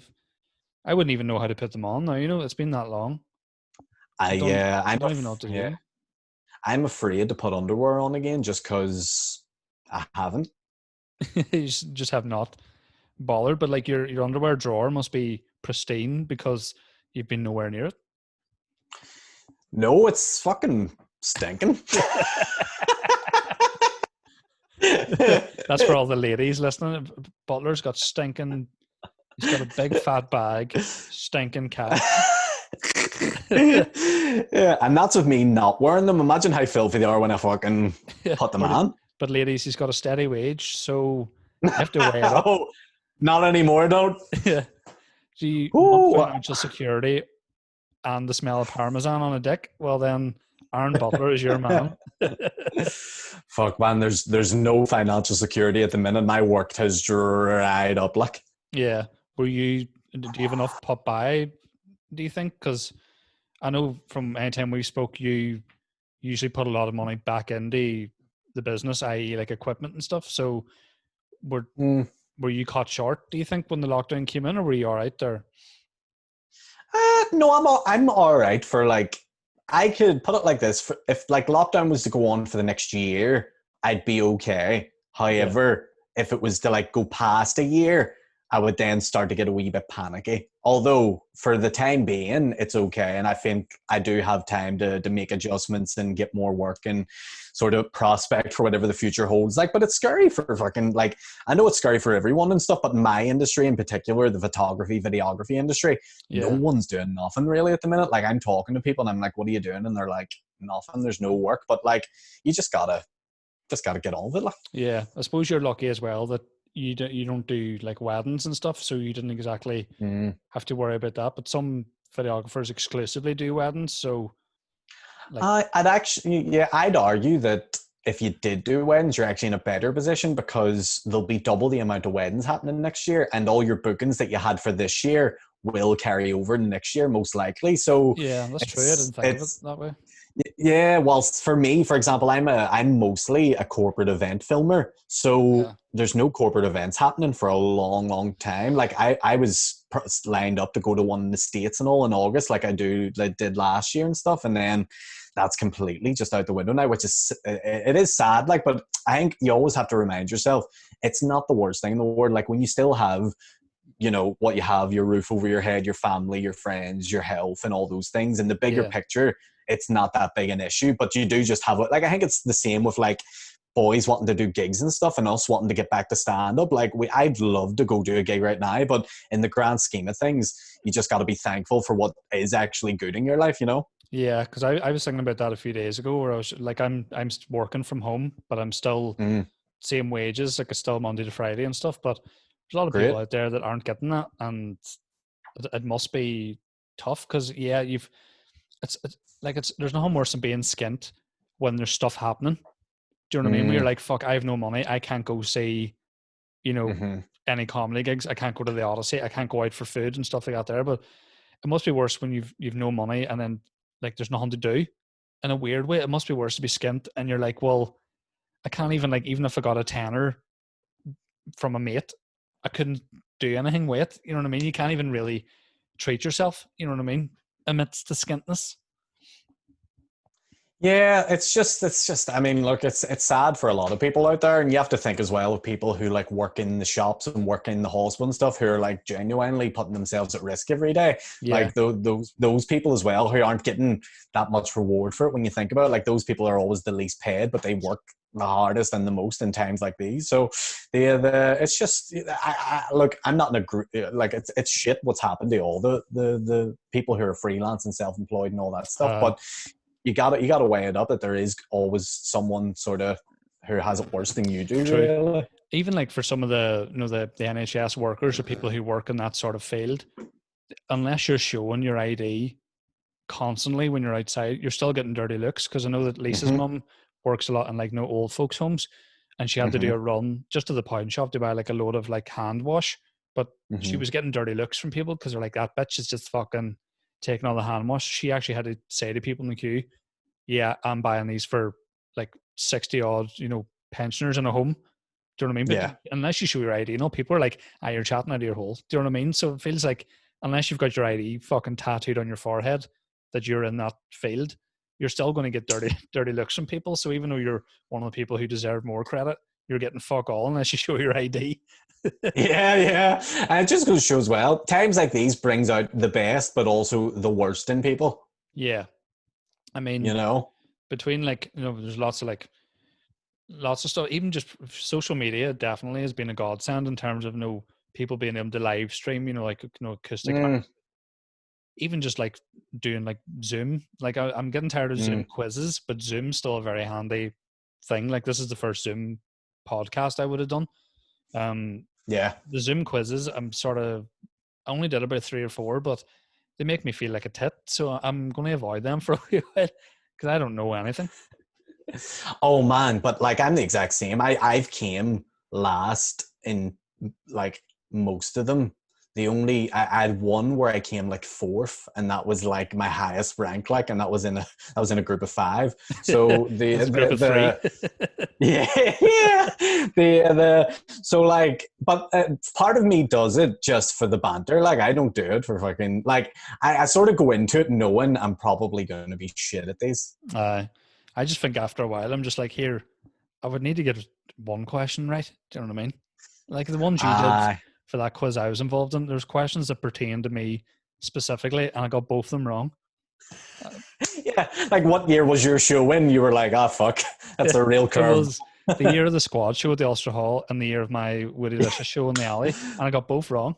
wouldn't even know how to put them on now, it's been that long. I don't even know what to do. I'm afraid to put underwear on again just because I haven't. You just have not bothered, but like your underwear drawer must be pristine because you've been nowhere near it. No, it's fucking stinking. That's for all the ladies listening. Butler's got stinking. He's got a big fat bag, stinking cat. Yeah, and that's with me not wearing them. Imagine how filthy they are when I fucking put them on. But ladies, he's got a steady wage, so you have to weigh it up. Oh, not anymore, don't. Yeah. Do you want financial security and the smell of parmesan on a dick? Well, then Aaron Butler is your man. Fuck, man, there's no financial security at the minute. My work has dried up, like. Yeah. Do you have enough pop by, do you think? Because I know from any time we spoke, you usually put a lot of money back into the business, i.e. like equipment and stuff. So were you caught short, do you think, when the lockdown came in, or were you all right there? No, I'm all right for, like, I could put it like this. If like lockdown was to go on for the next year, I'd be okay. However, if it was to like go past a year, I would then start to get a wee bit panicky. Although for the time being, it's okay. And I think I do have time to make adjustments and get more work and sort of prospect for whatever the future holds. Like, but it's scary for fucking, like, I know it's scary for everyone and stuff, but my industry in particular, the photography, videography industry, no one's doing nothing really at the minute. Like, I'm talking to people and I'm like, what are you doing? And they're like, nothing, there's no work. But like, you just gotta get on with it. Like. Yeah, I suppose you're lucky as well that you don't do like weddings and stuff, so you didn't exactly have to worry about that. But some videographers exclusively do weddings, so like, I'd argue that if you did do weddings, you're actually in a better position because there'll be double the amount of weddings happening next year, and all your bookings that you had for this year will carry over next year most likely. So yeah, that's true. I didn't think of it that way. Yeah, well, for me, for example, I'm mostly a corporate event filmer, so Yeah. there's no corporate events happening for a long, long time. Like I was lined up to go to one in the States and all in August, like did last year and stuff, and then that's completely just out the window now, which is it is sad. Like, but I think you always have to remind yourself it's not the worst thing in the world. Like when you still have what you have, your roof over your head, your family, your friends, your health, and all those things. In the bigger Yeah. picture, it's not that big an issue, but you do just have it. Like, I think it's the same with like boys wanting to do gigs and stuff and us wanting to get back to stand up. Like, I'd love to go do a gig right now, but in the grand scheme of things, you just got to be thankful for what is actually good in your life, Yeah, because I was thinking about that a few days ago, where I was like, I'm working from home, but I'm still Mm, same wages, like it's still Monday to Friday and stuff. But there's a lot of people great. out there that aren't getting that, and it must be tough because yeah, it's like it's there's nothing worse than being skint when there's stuff happening. Do you know what I mean? Where you're Mm, like, fuck, I have no money, I can't go see, you know, mm-hmm. any comedy gigs, I can't go to the Odyssey, I can't go out for food and stuff like that there. But it must be worse when you've no money and then like there's nothing to do. In a weird way, it must be worse to be skint and you're like, well, I can't even like even if I got a tenner from a mate, I couldn't do anything with it. You know what I mean? You can't even really treat yourself. You know what I mean? Amidst the skintness. Yeah, it's just I mean, look, it's sad for a lot of people out there, and you have to think as well of people who like work in the shops and work in the hospital and stuff who are like genuinely putting themselves at risk every day. Yeah, Like those people as well who aren't getting that much reward for it when you think about it. Like those people are always the least paid, but they work the hardest and the most in times like these. So the it's just look, I'm not in a group like it's shit what's happened to all the people who are freelance and self-employed and all that stuff, uh, but you gotta weigh it up that there is always someone sort of who has it worse than you do, true. really. Even like for some of the the NHS workers or people who work in that sort of field, unless you're showing your ID constantly when you're outside, you're still getting dirty looks. Because I know that Lisa's Mm-hmm. mum works a lot in like no old folks' homes, and she had to Mm-hmm. do a run just to the pound shop to buy like a load of like hand wash. But she Mm-hmm. was getting dirty looks from people because they're like, that bitch is just fucking taking all the hand wash. She actually had to say to people in the queue, yeah, I'm buying these for like 60 odd, pensioners in a home. Do you know what I mean? But Yeah. unless you show your ID, people are like, ah, you're chatting out of your hole. Do you know what I mean? So it feels like unless you've got your ID fucking tattooed on your forehead that you're in that field, you're still going to get dirty, dirty looks from people. So even though you're one of the people who deserve more credit, you're getting fuck all unless you show your ID. Yeah, yeah. And it just goes to show as well, times like these brings out the best, but also the worst in people, Yeah. I you mean, know? between like, there's lots of stuff. Even just social media definitely has been a godsend in terms of people being able to live stream. Like acoustic. Mm, Even just like doing like Zoom. Like I'm getting tired of Zoom mm, quizzes, but Zoom's still a very handy thing. Like this is the first Zoom podcast I would have done. Um, yeah. the Zoom quizzes, I only did about 3 or 4, but they make me feel like a tit. So I'm going to avoid them for a while because I don't know anything. Oh man, but like I'm the exact same. I've came last in like most of them. I had one where I came like fourth, and that was like my highest rank, like, and that was in a group of five. So That's a group of three. yeah, yeah. So like, but part of me does it just for the banter. Like, I don't do it for fucking like. I sort of go into it knowing I'm probably going to be shit at these. I just think after a while, I'm just like, here, I would need to get one question right. Do you know what I mean? Like the ones you did Uh, for that quiz I was involved in, there's questions that pertain to me specifically, and I got both of them wrong. Uh, yeah. Like, what year was your show when you were like, oh fuck, that's a real it curve. was the year of the squad show at the Ulster Hall and the year of my Woody Licious show in the alley, and I got both wrong.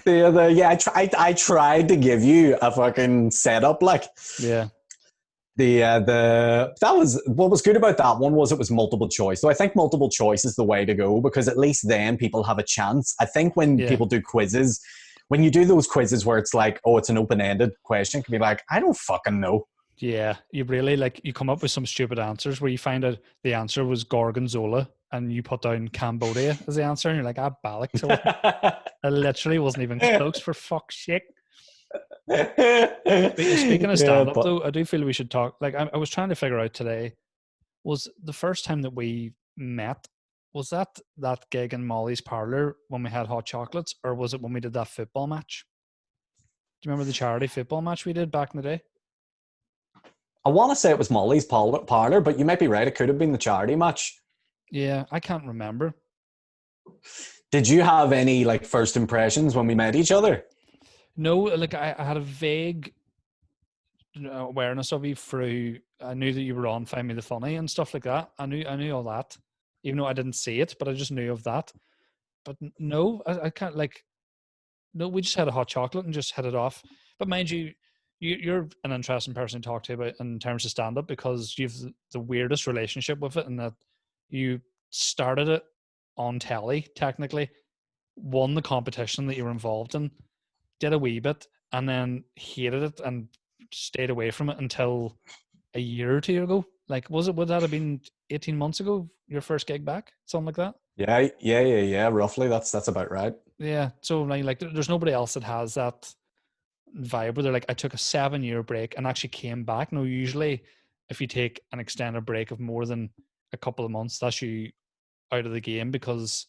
Yeah, I tried to give you a fucking setup, like Yeah, the that was what was good about that one was it was multiple choice. So I think multiple choice is the way to go because at least then people have a chance. I think when yeah. people do quizzes, when you do those quizzes where it's like, oh, it's an open-ended question, it can be like, I don't fucking know. Yeah, you really like you come up with some stupid answers where you find out the answer was Gorgonzola and you put down Cambodia as the answer and you're like, ah, bollocks. I literally wasn't even close for fuck's sake. Speaking of Yeah, stand-up, but though, I do feel we should talk. Like, I was trying to figure out today, was the first time that we met, was that gig in Molly's parlor when we had hot chocolates, or was it when we did that football match? Do you remember the charity football match we did back in the day? I want to say it was Molly's parlor, but you might be right. It could have been the charity match. Yeah, I can't remember. Did you have any like first impressions when we met each other? No, like I had a vague awareness of you through. I knew that you were on Find Me the Funny and stuff like that. I knew all that, even though I didn't see it, but I just knew of that. But no, I can't like. No, we just had a hot chocolate and just hit it off. But mind you, you're an interesting person to talk to about in terms of stand up because you've the weirdest relationship with it, and that you started it on telly, technically, won the competition that you were involved in, did a wee bit, and then hated it and stayed away from it until a year or two ago. Like, would that have been 18 months ago, your first gig back? Something like that? Yeah. Roughly, that's about right. Yeah. So, like there's nobody else that has that vibe where they're like, I took a 7 year break and actually came back. No, usually if you take an extended break of more than a couple of months, that's you out of the game because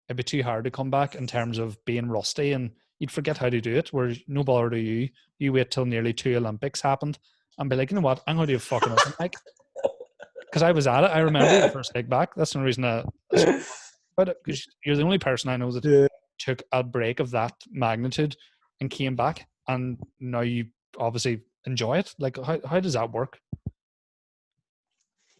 it'd be too hard to come back in terms of being rusty and you'd forget how to do it. Where no bother to you. You wait till nearly 2 Olympics happened and be like, you know what, I'm going to do a fucking open mic. Because I was at it. I remember your first gig back. That's the only reason I spoke about it. Because you're the only person I know that Yeah. took a break of that magnitude and came back. And now you obviously enjoy it. Like, how does that work?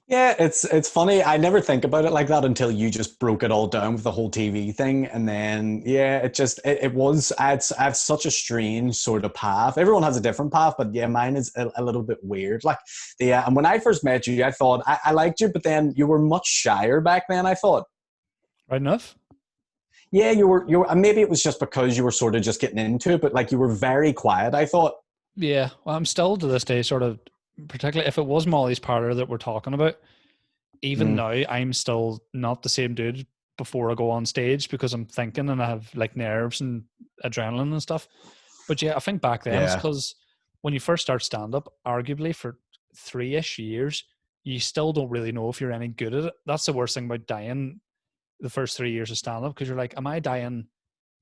Yeah, it's funny. I never think about it like that until you just broke it all down with the whole TV thing, and then yeah, it was. I have such a strange sort of path. Everyone has a different path, but yeah, mine is a little bit weird. Like yeah, and when I first met you, I thought I liked you, but then you were much shyer back then. I thought. Right enough? Yeah, you were. And maybe it was just because you were sort of just getting into it, but like you were very quiet. I thought. Yeah. Well, I'm still to this day sort of, particularly if it was Molly's parlor that we're talking about, even Mm, now, I'm still not the same dude before I go on stage because I'm thinking and I have like nerves and adrenaline and stuff. But yeah, I think back then it's yeah. because when you first start stand up, arguably for 3-ish years, you still don't really know if you're any good at it. That's the worst thing about dying the first 3 years of stand up because you're like, am I dying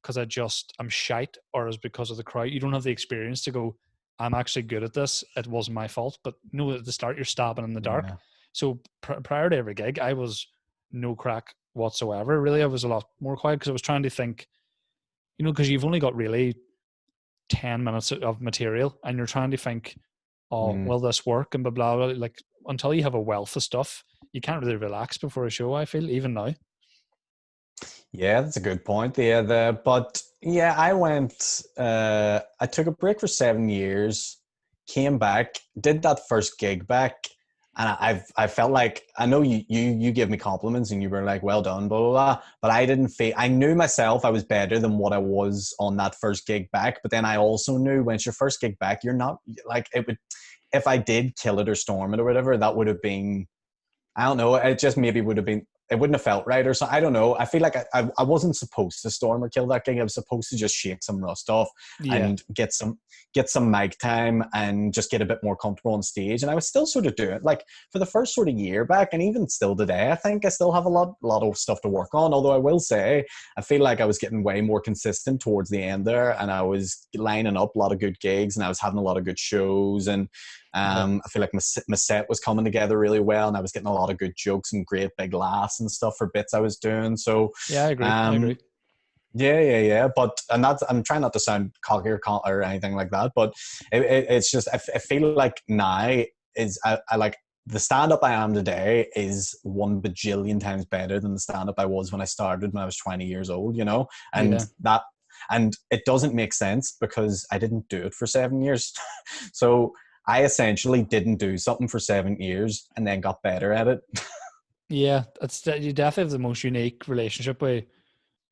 because I'm shite or is because of the crowd? You don't have the experience to go, I'm actually good at this. It wasn't my fault. But no, at the start, you're stabbing in the dark. Yeah. So prior to every gig, I was no crack whatsoever. Really, I was a lot more quiet because I was trying to think, because you've only got really 10 minutes of material and you're trying to think, oh, Mm. will this work? And blah, blah, blah. Like until you have a wealth of stuff, you can't really relax before a show, I feel, even now. Yeah, that's a good point. Yeah, but yeah, I went. I took a break for 7 years, came back, did that first gig back, and I felt like I know you gave me compliments and you were like, well done, blah blah blah. But I didn't feel. I knew myself I was better than what I was on that first gig back. But then I also knew when it's your first gig back, you're not like it would. If I did kill it or storm it or whatever, that would have been I don't know. It just maybe would have been. It wouldn't have felt right or so. I don't know. I feel like I wasn't supposed to storm or kill that gig. I was supposed to just shake some rust off Yeah. and get some mic time and just get a bit more comfortable on stage. And I was still sort of doing it like for the first sort of year back, and even still today. I think I still have a lot of stuff to work on. Although I will say, I feel like I was getting way more consistent towards the end there, and I was lining up a lot of good gigs, and I was having a lot of good shows and Yeah. I feel like my set was coming together really well, and I was getting a lot of good jokes and great big laughs and stuff for bits I was doing. So, Yeah, I agree. I um, agree. yeah. But and that's I'm trying not to sound cocky or anything like that, but it's just I feel like now is I like the stand up I am today is 1 bajillion times better than the stand up I was when I started when I was 20 years old. And Yeah. that. And it doesn't make sense because I didn't do it for 7 years. So I essentially didn't do something for 7 years and then got better at it. Yeah. You definitely have the most unique relationship with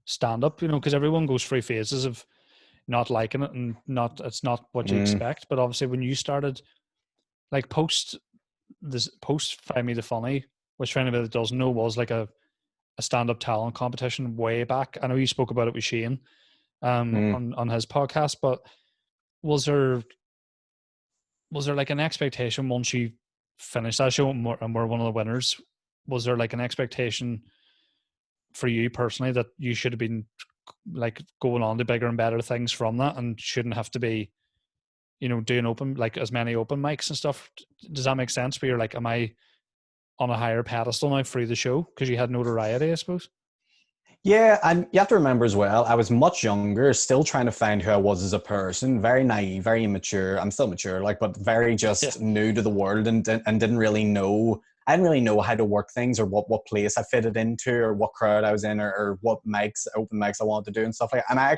stand up, because everyone goes through phases of not liking it and it's not what you Mm, expect. But obviously when you started, like post Find Me the Funny, which for anybody that doesn't know was like a stand-up talent competition way back. I know you spoke about it with Shane mm. on his podcast, but was there like an expectation once you finished that show and were one of the winners? Was there like an expectation for you personally that you should have been like going on to bigger and better things from that and shouldn't have to be, doing open, like as many open mics and stuff? Does that make sense? Where you're like, am I on a higher pedestal now through the show because you had notoriety, I suppose? Yeah, and you have to remember as well, I was much younger, still trying to find who I was as a person, very naive, very immature. I'm still mature, like, but very just new to the world and didn't really know. I didn't really know how to work things or what place I fitted into or what crowd I was in or what open mics I wanted to do and stuff like that. And I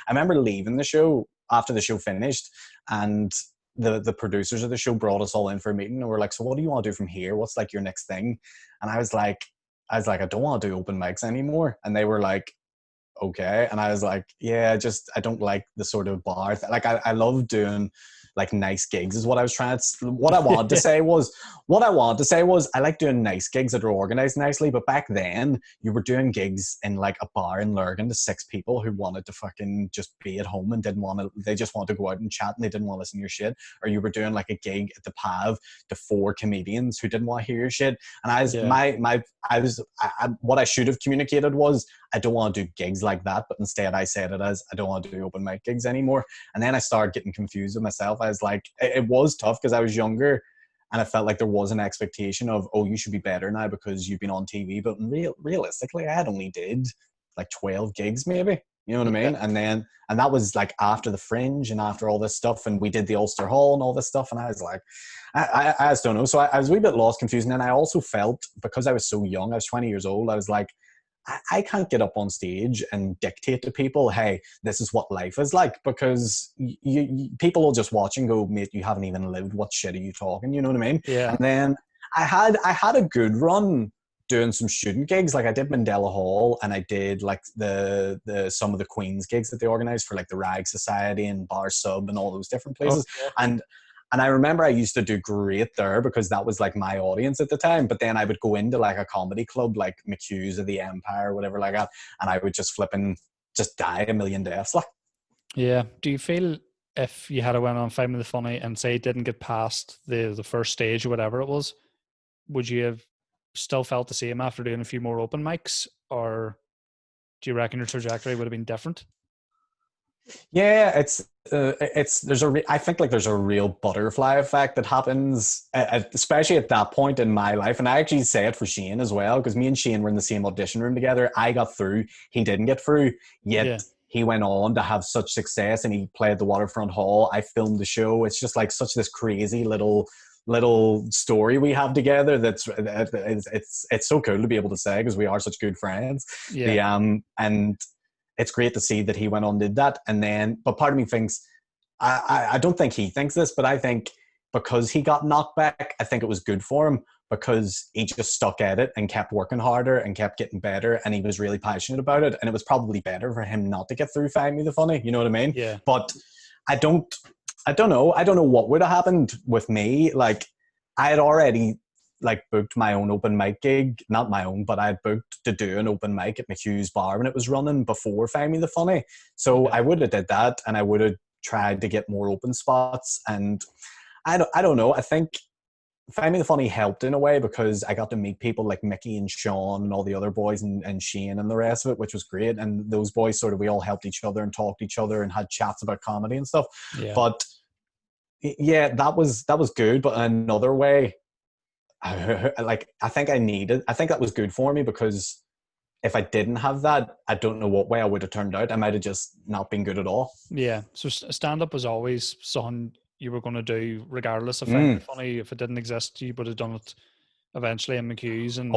remember leaving the show after the show finished, and the producers of the show brought us all in for a meeting and were like, so what do you want to do from here? What's like your next thing? And I was like, I don't want to do open mics anymore. And they were like, okay. And I was like, yeah, I don't like the sort of bar. Like I love doing like nice gigs is what I was trying to, what I wanted to say was, I like doing nice gigs that are organized nicely. But back then you were doing gigs in like a bar in Lurgan to 6 people who wanted to fucking just be at home and they just wanted to go out and chat and they didn't want to listen to your shit. Or you were doing like a gig at the Pav to 4 comedians who didn't want to hear your shit. And what I should have communicated was, I don't want to do gigs like that, but instead I said it as, I don't want to do open mic gigs anymore. And then I started getting confused with myself. I was like, it was tough because I was younger and I felt like there was an expectation of, oh, you should be better now because you've been on TV. But realistically, I had only did like 12 gigs maybe, you know what I mean? And that was like after the Fringe and after all this stuff. And we did the Ulster Hall and all this stuff. And I was like, I just don't know. So I was a wee bit lost, confused. And then I also felt, because I was so young, I was 20 years old, I was like, I can't get up on stage and dictate to people, hey, this is what life is like, because people will just watch and go, mate, you haven't even lived. What shit are you talking? You know what I mean? Yeah. And then I had a good run doing some student gigs. Like I did Mandela Hall and I did like the some of the Queen's gigs that they organized for like the Rag Society and Bar Sub and all those different places. And I remember I used to do great there because that was like my audience at the time. But then I would go into like a comedy club like McHugh's or the Empire or whatever like that. And I would just just die a million deaths. Like, yeah. Do you feel if you had went on Finding the Funny and say didn't get past the first stage or whatever it was, would you have still felt the same after doing a few more open mics? Or do you reckon your trajectory would have been different? Yeah, I think like there's a real butterfly effect that happens, especially at that point in my life. And I actually say it for Shane as well, because me and Shane were in the same audition room together. I got through, he didn't get through, yet he went on to have such success and he played the Waterfront Hall. I filmed the show. It's just like such this crazy little story we have together. It's so cool to be able to say because we are such good friends. And it's great to see that he went on and did that. And then, but part of me thinks, I don't think he thinks this, but I think because he got knocked back, I think it was good for him because he just stuck at it and kept working harder and kept getting better. And he was really passionate about it. And it was probably better for him not to get through Find Me the Funny. You know what I mean? Yeah. But I don't know. I don't know what would have happened with me. Like I had already like booked my own open mic gig, not my own, but I had booked to do an open mic at McHugh's bar when it was running before Find Me the Funny. So I would have did that and I would have tried to get more open spots. And I don't know. I think Find Me the Funny helped in a way because I got to meet people like Mickey and Sean and all the other boys and Shane and the rest of it, which was great. And those boys we all helped each other and talked to each other and had chats about comedy and stuff. Yeah. But yeah, that was good. But in another way, I think that was good for me because if I didn't have that, I don't know what way I would have turned out. I might have just not been good at all. Yeah. So stand-up was always something you were going to do regardless of Finding the Funny. If it didn't exist, you would have done it eventually in McHugh's. And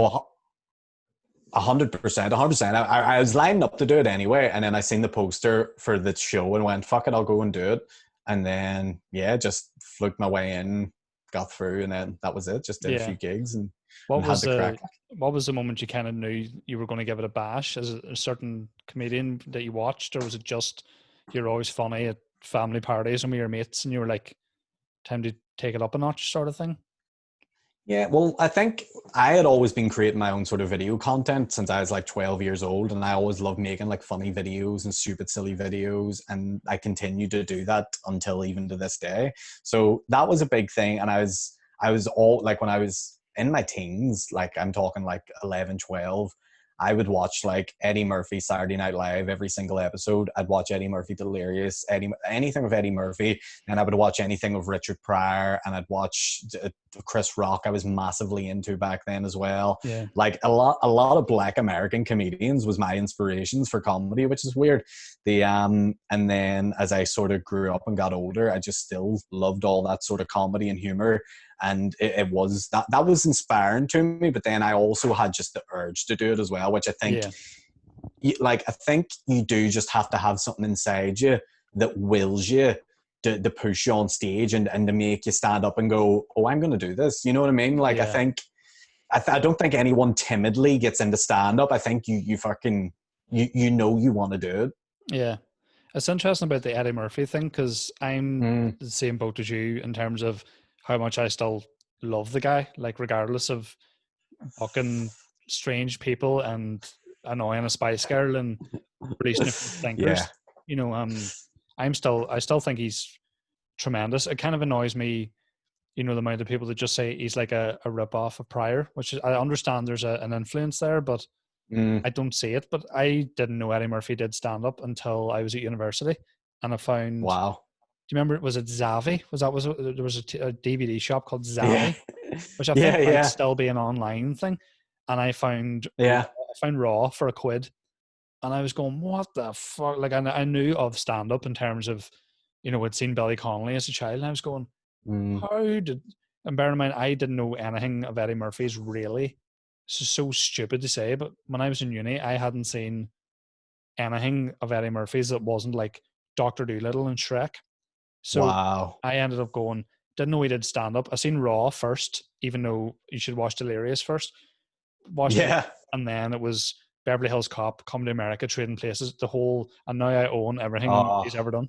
100%. I was lining up to do it anyway, and then I seen the poster for the show and went, fuck it, I'll go and do it. And then, just fluked my way in, got through, and then that was it. Just did a few gigs and what was the moment you kind of knew you were going to give it a bash? Is it a certain comedian that you watched, or was it just you're always funny at family parties and with your mates and you were like, time to take it up a notch sort of thing? Yeah, well, I think I had always been creating my own sort of video content since I was like 12 years old, and I always loved making like funny videos and stupid, silly videos, and I continue to do that until even to this day. So that was a big thing, and I was all like when I was in my teens, like I'm talking like 11, 12. I would watch like Eddie Murphy Saturday Night Live every single episode. I'd watch Eddie Murphy Delirious, anything of Eddie Murphy, and I would watch anything of Richard Pryor, and I'd watch Chris Rock. I was massively into back then as well. Yeah. Like a lot of Black American comedians was my inspirations for comedy, which is weird. And then as I sort of grew up and got older, I just still loved all that sort of comedy and humor, and it was that was inspiring to me. But then I also had just the urge to do it as well, which I think, Yeah. I think you do just have to have something inside you that wills you to push you on stage and to make you stand up and go, oh, I'm going to do this. You know what I mean? Like, I Yeah. think, I don't think anyone timidly gets into stand up. I think you fucking, you want to do it. Yeah. It's interesting about the Eddie Murphy thing because I'm Mm, the same boat as you in terms of how much I still love the guy, like regardless of fucking strange people and annoying a Spice Girl and releasing a few yeah. stinkers. You know, I still think he's tremendous. It kind of annoys me, you know, the amount of people that just say he's like a rip off of Pryor, which is, I understand there's an influence there, but Mm, I don't see it. But I didn't know Eddie Murphy did stand up until I was at university, and I found. wow. Do you remember? Was it Zavi? There was a DVD shop called Yeah. Zavi, which I think Yeah. might Yeah. still be an online thing. And Yeah. I found Raw for a quid, and I was going, "What the fuck?" Like I knew of stand up in terms of, you know, I'd seen Billy Connolly as a child, and I was going, Mm, "How did?" And bear in mind, I didn't know anything of Eddie Murphy's really. This is so stupid to say, but when I was in uni, I hadn't seen anything of Eddie Murphy's that wasn't like Doctor Dolittle and Shrek. So wow. I ended up going, didn't know he did stand up. I seen Raw first, even though you should watch Delirious first. Watched it, Yeah. and then it was Beverly Hills Cop, Come to America, Trading Places, the whole, and now I own everything Oh, he's ever done.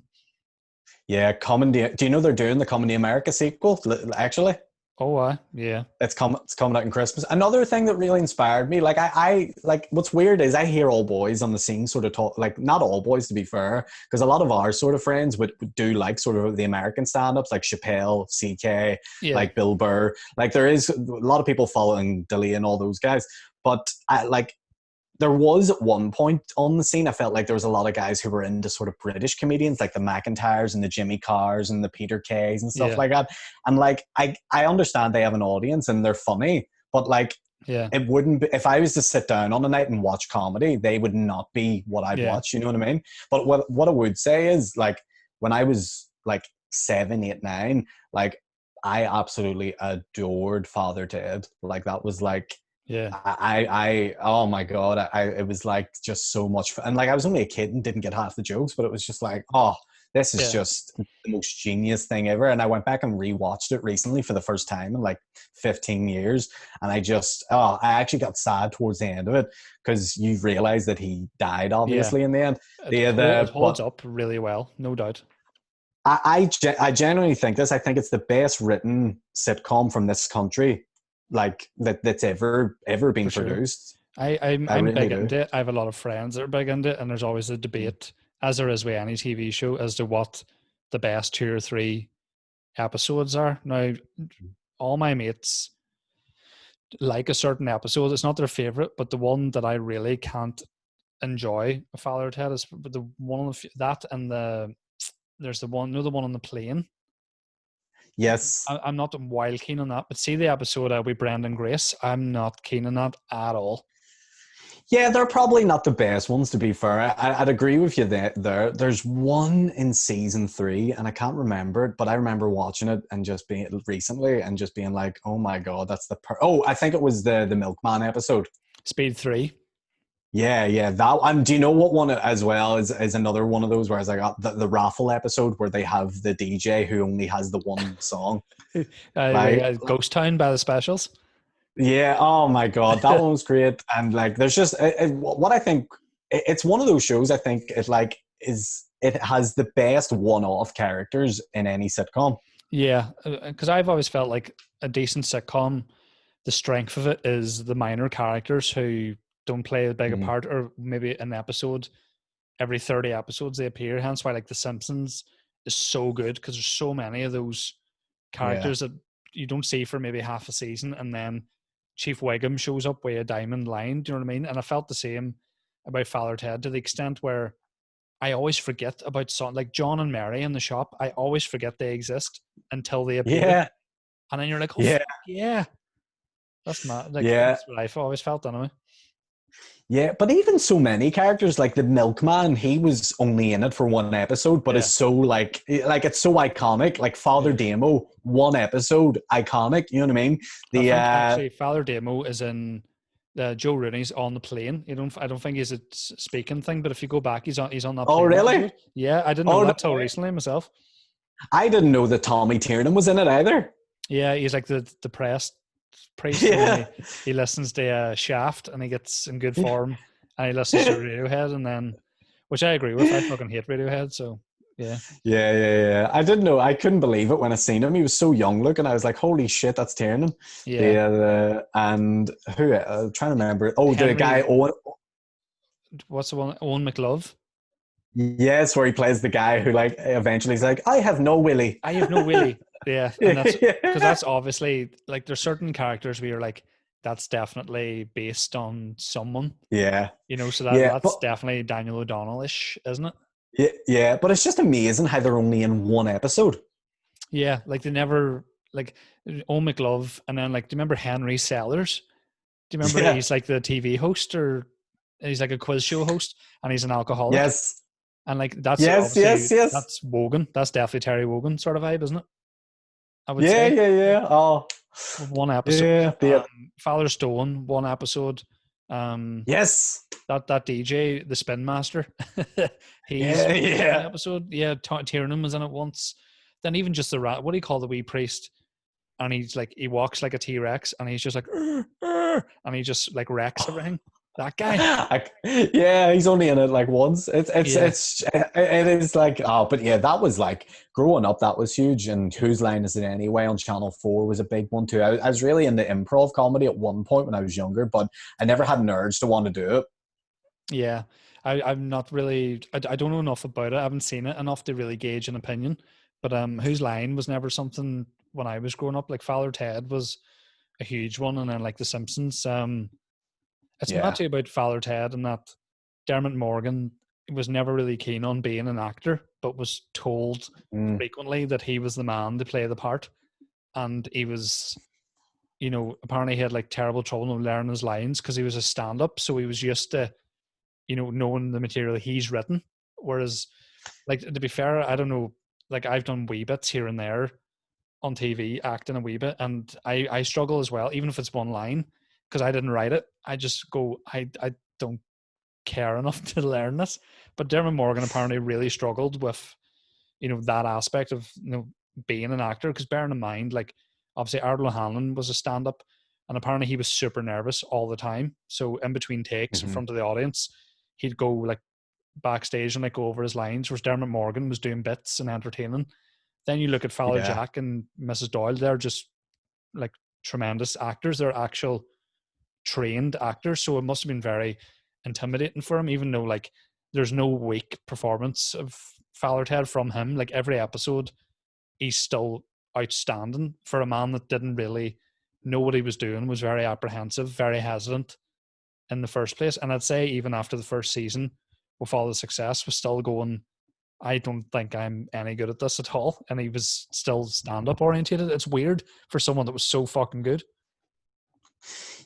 yeah. Comedy. Do you know they're doing the Comedy America sequel? Actually, Oh, yeah, it's coming out in Christmas. Another thing that really inspired me, like I like what's weird is I hear all boys on the scene sort of talk, like not all boys to be fair, because a lot of our sort of friends would do like sort of the American stand-ups like Chappelle, CK, yeah, like Bill Burr. Like there is a lot of people following Dilly and all those guys. But I like there was at one point on the scene, I felt like there was a lot of guys who were into sort of British comedians, like the McIntyres and the Jimmy Carrs and the Peter Kays and stuff yeah, like that. And like, I understand they have an audience and they're funny, but like, yeah, it wouldn't be, if I was to sit down on a night and watch comedy, they would not be what I'd yeah, watch. You know what I mean? But what I would say is like, when I was like 7, 8, 9, like, I absolutely adored Father Ted. Like that was like, yeah, oh my god, it was like just so much fun. And like I was only a kid and didn't get half the jokes, but it was just like, oh, this is yeah, just the most genius thing ever. And I went back and rewatched it recently for the first time in like 15 years, and I actually got sad towards the end of it because you realize that he died yeah. obviously in the end. It holds But up really well, no doubt. I genuinely think this. I think it's the best written sitcom from this country, like that's ever For been sure. produced. I I'm really big do. into it. I have a lot of friends that are big into it, and there's always a debate, as there is with any TV show, as to what the best 2 or 3 episodes are. Now, all my mates like a certain episode. It's not their favorite, but the one that I really can't enjoy a Father Ted is the one on that and there's the one, the one on the plane. Yes. I'm not wild keen on that, but see the episode with Brendan Grace. I'm not keen on that at all. Yeah, they're probably not the best ones, to be fair. I'd agree with you there. There's one in season 3, and I can't remember it, but I remember watching it and just being recently and just being like, oh my God, that's oh, I think it was the Milkman episode. Speed 3. Yeah, that. And do you know what one as well is another one of those where I got the raffle episode where they have the DJ who only has the one song, right? Ghost Town by the Specials. Yeah. Oh my God, that one was great. And like, there's just what I think. It's one of those shows. I think it has the best one-off characters in any sitcom. Yeah, because I've always felt like a decent sitcom the strength of it is the minor characters who don't play as big a Mm. part, or maybe an episode every 30 episodes they appear. Hence why like The Simpsons is so good, because there's so many of those characters that you don't see for maybe half a season, and then Chief Wiggum shows up with a diamond line. Do you know what I mean? And I felt the same about Father Ted, to the extent where I always forget about like John and Mary in the shop. I always forget they exist until they appear. Yeah. And then you're like, oh, Yeah. fuck yeah. That's not like, Yeah. that's what I've always felt anyway. Yeah, but even so many characters, like the milkman, he was only in it for one episode, but is so like it's so iconic. Like Father Damo, one episode, iconic. You know what I mean? I think actually Father Damo is in Joe Rooney's On the Plane. I don't think he's a speaking thing, but if you go back, he's on that plane. Oh, really? Episode. Yeah, I didn't know that till recently myself. I didn't know that Tommy Tiernan was in it either. Yeah, he's like the depressed priest. Yeah. He listens to Shaft, and he gets in good form, and he listens to Radiohead, and then, which I agree with. I fucking hate Radiohead, so yeah. Yeah. I didn't know. I couldn't believe it when I seen him. He was so young looking. I was like, holy shit, that's Tiernan. Yeah. And who? I'm trying to remember. Oh, Henry, the guy Owen. What's the one? Owen McLove. Yes, where he plays the guy who like eventually he's like, I have no willy. I have no willy. Yeah, and that's because that's obviously like there's certain characters where you're like, that's definitely based on someone. Yeah, you know, so that's definitely Daniel O'Donnell-ish, isn't it? Yeah, but it's just amazing how they're only in one episode. Yeah, like they never like Owen McLove, and then like, do you remember Henry Sellers? Do you remember he's like the TV host, or he's like a quiz show host, and he's an alcoholic? Yes. And like that's yes. That's Wogan. That's definitely Terry Wogan sort of vibe, isn't it? I would say. Yeah. Oh, one episode. Yeah. Father Stone, one episode. Yes. That DJ, the Spin Master. He's one episode. Yeah, Tiernan was in it once. Then even just the rat. What do you call the wee priest? And he's like, he walks like a T-Rex, and he's just like, and he just like wrecks everything. That guy. He's only in it like once. It is like, but yeah, that was like growing up. That was huge. And Whose Line Is It Anyway on Channel 4 was a big one too. I was really into improv comedy at one point when I was younger, but I never had an urge to want to do it. Yeah, I'm not really. I don't know enough about it. I haven't seen it enough to really gauge an opinion. But Whose Line was never something when I was growing up. Like Father Ted was a huge one, and then like The Simpsons. It's not too about Father Ted, and that Dermot Morgan was never really keen on being an actor, but was told frequently that he was the man to play the part. And he was, you know, apparently he had like terrible trouble learning his lines because he was a stand-up. So he was used to, you know, knowing the material he's written. Whereas, like, to be fair, I don't know, like I've done wee bits here and there on TV, acting a wee bit, and I struggle as well, even if it's one line. Because I didn't write it, I just go, I don't care enough to learn this. But Dermot Morgan apparently really struggled with, you know, that aspect of, you know, being an actor. Because bearing in mind, like, obviously Ardal O'Hanlon was a stand-up, and apparently he was super nervous all the time. So in between takes in front of the audience, he'd go like backstage and like go over his lines, whereas Dermot Morgan was doing bits and entertaining. Then you look at Father Jack and Mrs. Doyle, they're just like tremendous actors. They're actual trained actors, so it must have been very intimidating for him, even though like there's no weak performance of Father Ted from him. Like every episode he's still outstanding for a man that didn't really know what he was doing, was very apprehensive, very hesitant in the first place. And I'd say even after the first season, with all the success, was still going, I don't think I'm any good at this at all. And he was still stand-up orientated. It's weird for someone that was so fucking good.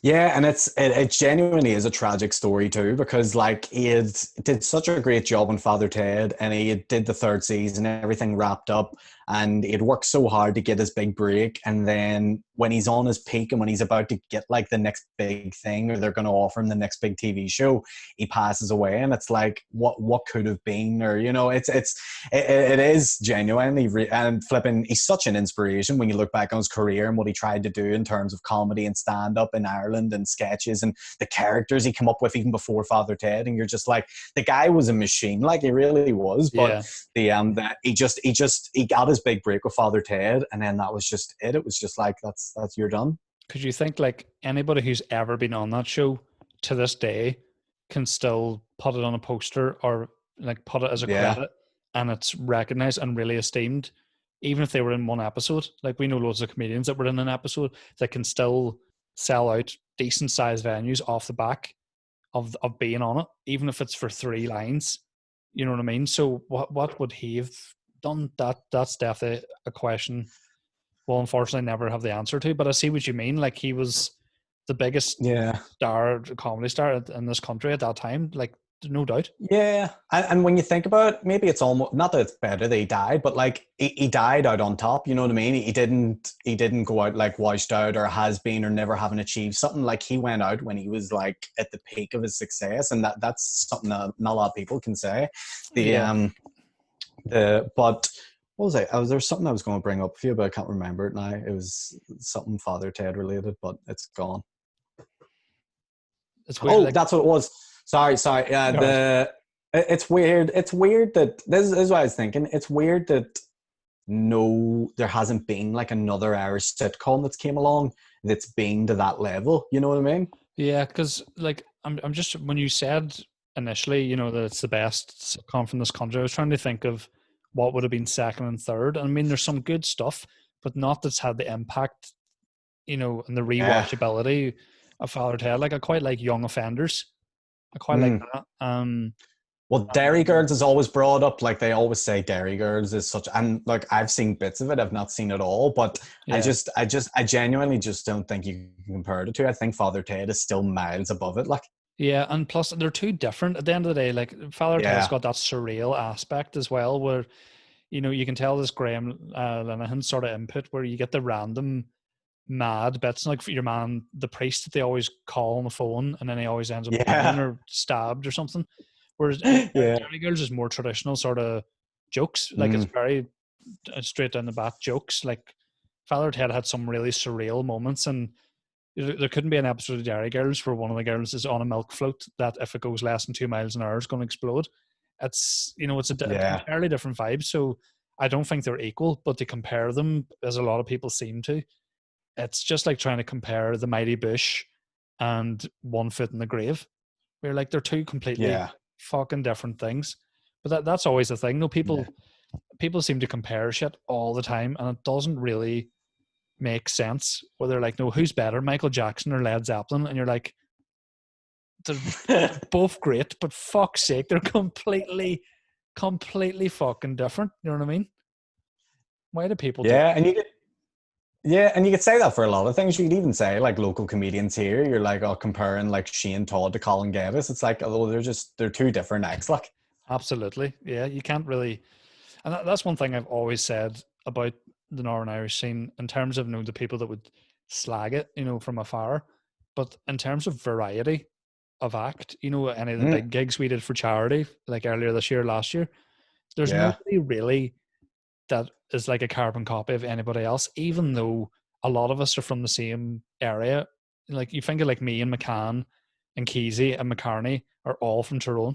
Yeah, and it genuinely is a tragic story too, because like he did such a great job on Father Ted, and he did the third season, everything wrapped up, and he'd worked so hard to get his big break, and then when he's on his peak and when he's about to get like the next big thing, or they're going to offer him the next big TV show, he passes away, and it's like what could have been, or you know, it is genuinely and flipping. He's such an inspiration when you look back on his career and what he tried to do in terms of comedy and stand up in Ireland and sketches and the characters he came up with even before Father Ted, and you're just like, the guy was a machine, like he really was. But he got his big break with Father Ted, and then that was just it. It was just like that's you're done. Because you think like anybody who's ever been on that show to this day can still put it on a poster or like put it as a Yeah. credit, and it's recognized and really esteemed, even if they were in one episode. Like we know loads of comedians that were in an episode that can still sell out decent sized venues off the back of being on it, even if it's for 3 lines. You know what I mean? So what would he have done? That's definitely a question we'll unfortunately never have the answer to. But I see what you mean. Like he was the biggest Yeah. comedy star in this country at that time. Like no doubt. Yeah, and when you think about it, maybe it's almost not that it's better that he died, but like he died out on top. You know what I mean? He didn't go out like washed out or has been or never having achieved something. Like he went out when he was like at the peak of his success, and that's something that not a lot of people can say. But what was it? There was something I was going to bring up for you, but I can't remember it now. It was something Father Ted related, but it's gone. It's weird. Like, that's what it was. Sorry. It's weird. It's weird that this is what I was thinking. It's weird that there hasn't been like another Irish sitcom that's came along that's been to that level. You know what I mean? Yeah, because like I'm just when you said initially, you know, that it's the best sitcom from this country, I was trying to think of what would have been second and third. I mean, there's some good stuff, but not that's had the impact, you know, and the rewatchability of Father Ted. Like I quite like Young Offenders. I quite like that. Well, Dairy Girls is always brought up. Like they always say, Dairy Girls is such, and like I've seen bits of it. I've not seen it all, but I genuinely just don't think you can compare the two. I think Father Ted is still miles above it. Like, yeah, and plus they're too different. At the end of the day, like Father Ted's got that surreal aspect as well, where you know you can tell this Graham Linehan sort of input, where you get the random mad bits, like for your man, the priest that they always call on the phone, and then he always ends up dying or stabbed or something. Whereas Dairy Girls is more traditional sort of jokes, like it's very straight down the bat jokes. Like Father Ted had some really surreal moments, and there couldn't be an episode of Dairy Girls where one of the girls is on a milk float that if it goes less than 2 miles an hour is going to explode. It's, you know, it's a entirely different vibe. So I don't think they're equal, but to compare them, as a lot of people seem to, it's just like trying to compare the Mighty Bush and One Foot in the Grave. We're like, they're two completely fucking different things. But that's always the thing. No, people seem to compare shit all the time, and it doesn't really make sense. Where they're like, no, who's better, Michael Jackson or Led Zeppelin? And you're like, they're both great, but fuck's sake, they're completely fucking different. You know what I mean? Why do people do and you could say that for a lot of things. You could even say like local comedians here. You're like, comparing like Shane Todd to Colin Geddes. It's like, although they're two different acts. Like, absolutely, yeah. You can't really, and that's one thing I've always said about the Northern Irish scene in terms of, you know, the people that would slag it, you know, from afar. But in terms of variety of act, you know, any of the big gigs we did for charity, like earlier this year, last year, there's nobody really that is like a carbon copy of anybody else, even though a lot of us are from the same area. Like you think of like me and McCann and Kesey and McCartney are all from Tyrone.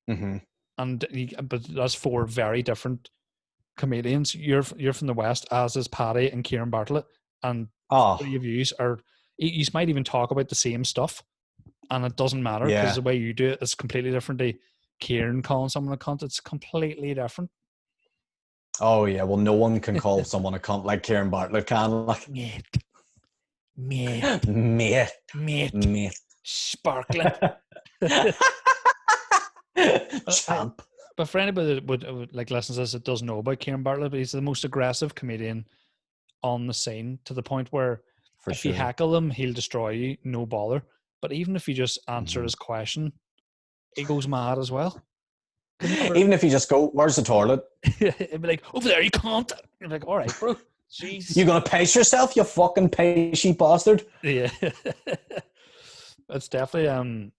But that's 4 very different comedians. You're from the West, as is Paddy and Kieran Bartlett, and 3 of you are, you might even talk about the same stuff, and it doesn't matter because the way you do it is completely different. To Kieran calling someone a cunt, it's completely different. Oh yeah, well, no one can call someone a cunt like Kieran Bartlett can. Like, mate, sparkling. Champ. But for anybody that would like listens to this that doesn't know about Kieran Bartlett, he's the most aggressive comedian on the scene, to the point where if you heckle him, he'll destroy you, no bother. But even if you just answer his question, he goes mad as well. Even if you just go, where's the toilet? It'd be like, over there, you can't. You're like, all right, bro. Jeez. You gonna pace yourself, you fucking pacey bastard? Yeah. It's definitely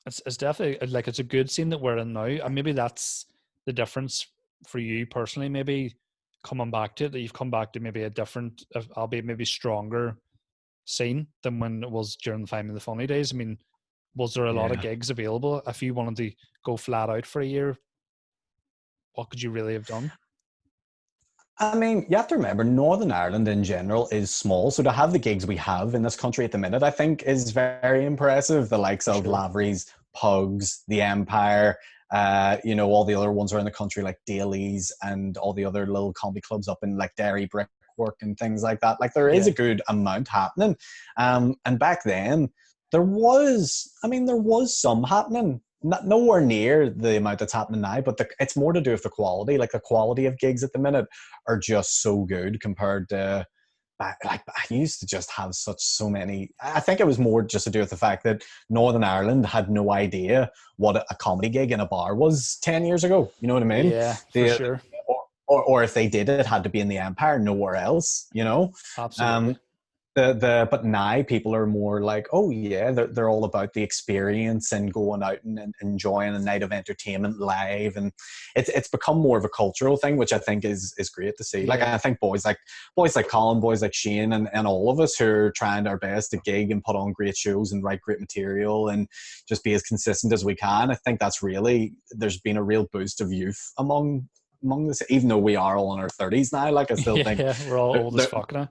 it's definitely like, it's a good scene that we're in now, and maybe that's the difference for you personally. Maybe coming back to it, that you've come back to maybe a different, albeit maybe stronger scene than when it was during the Fame of the Funny days. I mean, was there a lot of gigs available? If you wanted to go flat out for a year, what could you really have done? I mean, you have to remember Northern Ireland in general is small. So to have the gigs we have in this country at the minute, I think is very impressive. The likes For of sure. Lavery's, Pugs, the Empire, all the other ones around the country like Daly's and all the other little comedy clubs up in like Derry Brickwork and things like that. Like there is a Yeah. good amount happening. And back then there was some happening. Not, nowhere near the amount that's happening now, but it's more to do with the quality. Like the quality of gigs at the minute are just so good compared to like I used to just have so many. I think it was more just to do with the fact that Northern Ireland had no idea what a comedy gig in a bar was 10 years ago. You know what I mean? Yeah, for The sure. or if they did it had to be in the Empire, nowhere else. Absolutely. But now people are more like, oh yeah, they're all about the experience and going out and enjoying a night of entertainment live, and it's become more of a cultural thing, which I think is great to see. Like Yeah. I think boys like Colin, boys like Shane, and all of us who are trying our best to gig and put on great shows and write great material and just be as consistent as we can. I think that's really there's been a real boost of youth among this, even though we are all in our 30s now. Like I still think Yeah, we're all old as fuck now.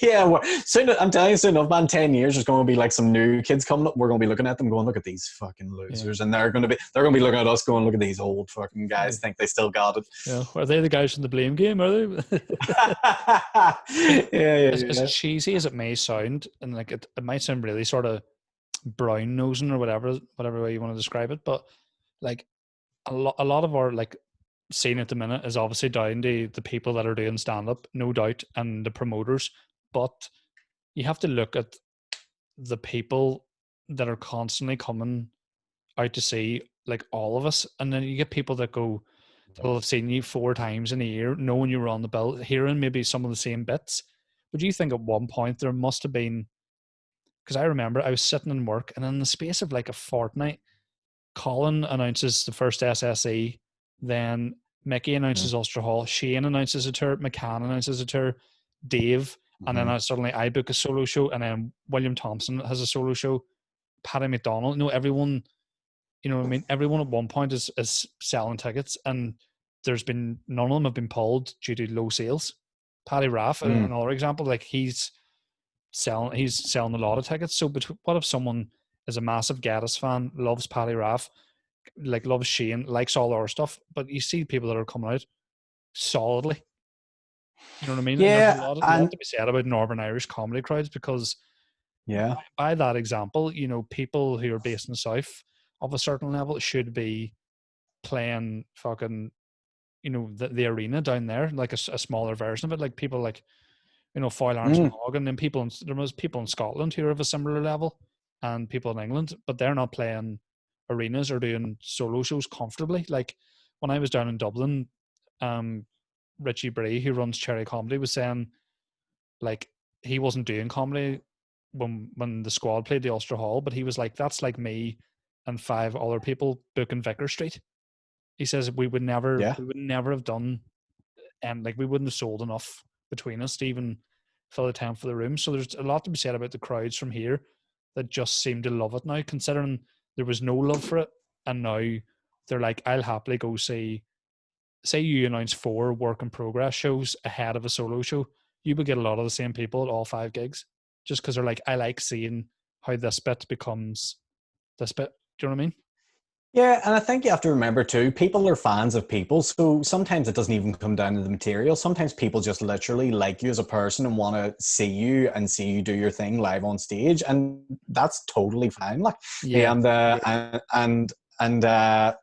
yeah, soon, I'm telling you, soon enough, man, 10 years, there's going to be like some new kids coming up. We're going to be looking at them going, look at these fucking Yeah. losers. And they're going to be looking at us going, look at these old fucking guys, think they still got it. Yeah. Are they the guys from the Blame Game? Are they? Like, as Yeah. cheesy as it may sound, and like it might sound really sort of brown nosing or whatever way you want to describe it, but like a lot of our like scene at the minute is obviously down to the people that are doing stand up, no doubt, and the promoters. But you have to look at the people that are constantly coming out to see like all of us, and then you get people that go, they'll have seen you 4 times in a year, knowing you were on the bill, hearing maybe some of the same bits. But do you think at one point there must have been? Because I remember I was sitting in work, and in the space of like a fortnight, Colin announces the first SSE, then Mickey announces Ulster Hall, Shane announces a tour, McCann announces a tour, Dave, and then suddenly I book a solo show, and then William Thompson has a solo show, Paddy McDonald. Everyone, what I mean? Everyone at one point is selling tickets, and there's been none of them have been pulled due to low sales. Paddy Raff, another example, like he's selling a lot of tickets. So, what if someone is a massive Gaddis fan, loves Paddy Raff, like loves Shane, likes all our stuff, but you see people that are coming out solidly. You know what I mean? And there's a Yeah. lot to be said about Northern Irish comedy crowds, because Yeah. by that example, people who are based in the South of a certain level should be playing fucking, the arena down there, like a smaller version of it, like people like, Foyle Arms and Hog, and then there was people in Scotland who are of a similar level, and people in England, but they're not playing arenas or doing solo shows comfortably. Like when I was down in Dublin, Richie Bray, who runs Cherry Comedy, was saying like he wasn't doing comedy when the squad played the Ulster Hall, but he was like, that's like me and 5 other people booking Vicar Street. He says we would never Yeah. have done, and like we wouldn't have sold enough between us to even fill the tent for the room. So there's a lot to be said about the crowds from here that just seem to love it now, considering there was no love for it, and now they're like, I'll happily go see. Say you announce 4 work in progress shows ahead of a solo show, you would get a lot of the same people at all 5 gigs, just because they're like, I like seeing how this bit becomes this bit. Do you know what I mean? Yeah, and I think you have to remember too, people are fans of people. So sometimes it doesn't even come down to the material. Sometimes people just literally like you as a person and want to see you and see you do your thing live on stage. And that's totally fine. Like, Yeah.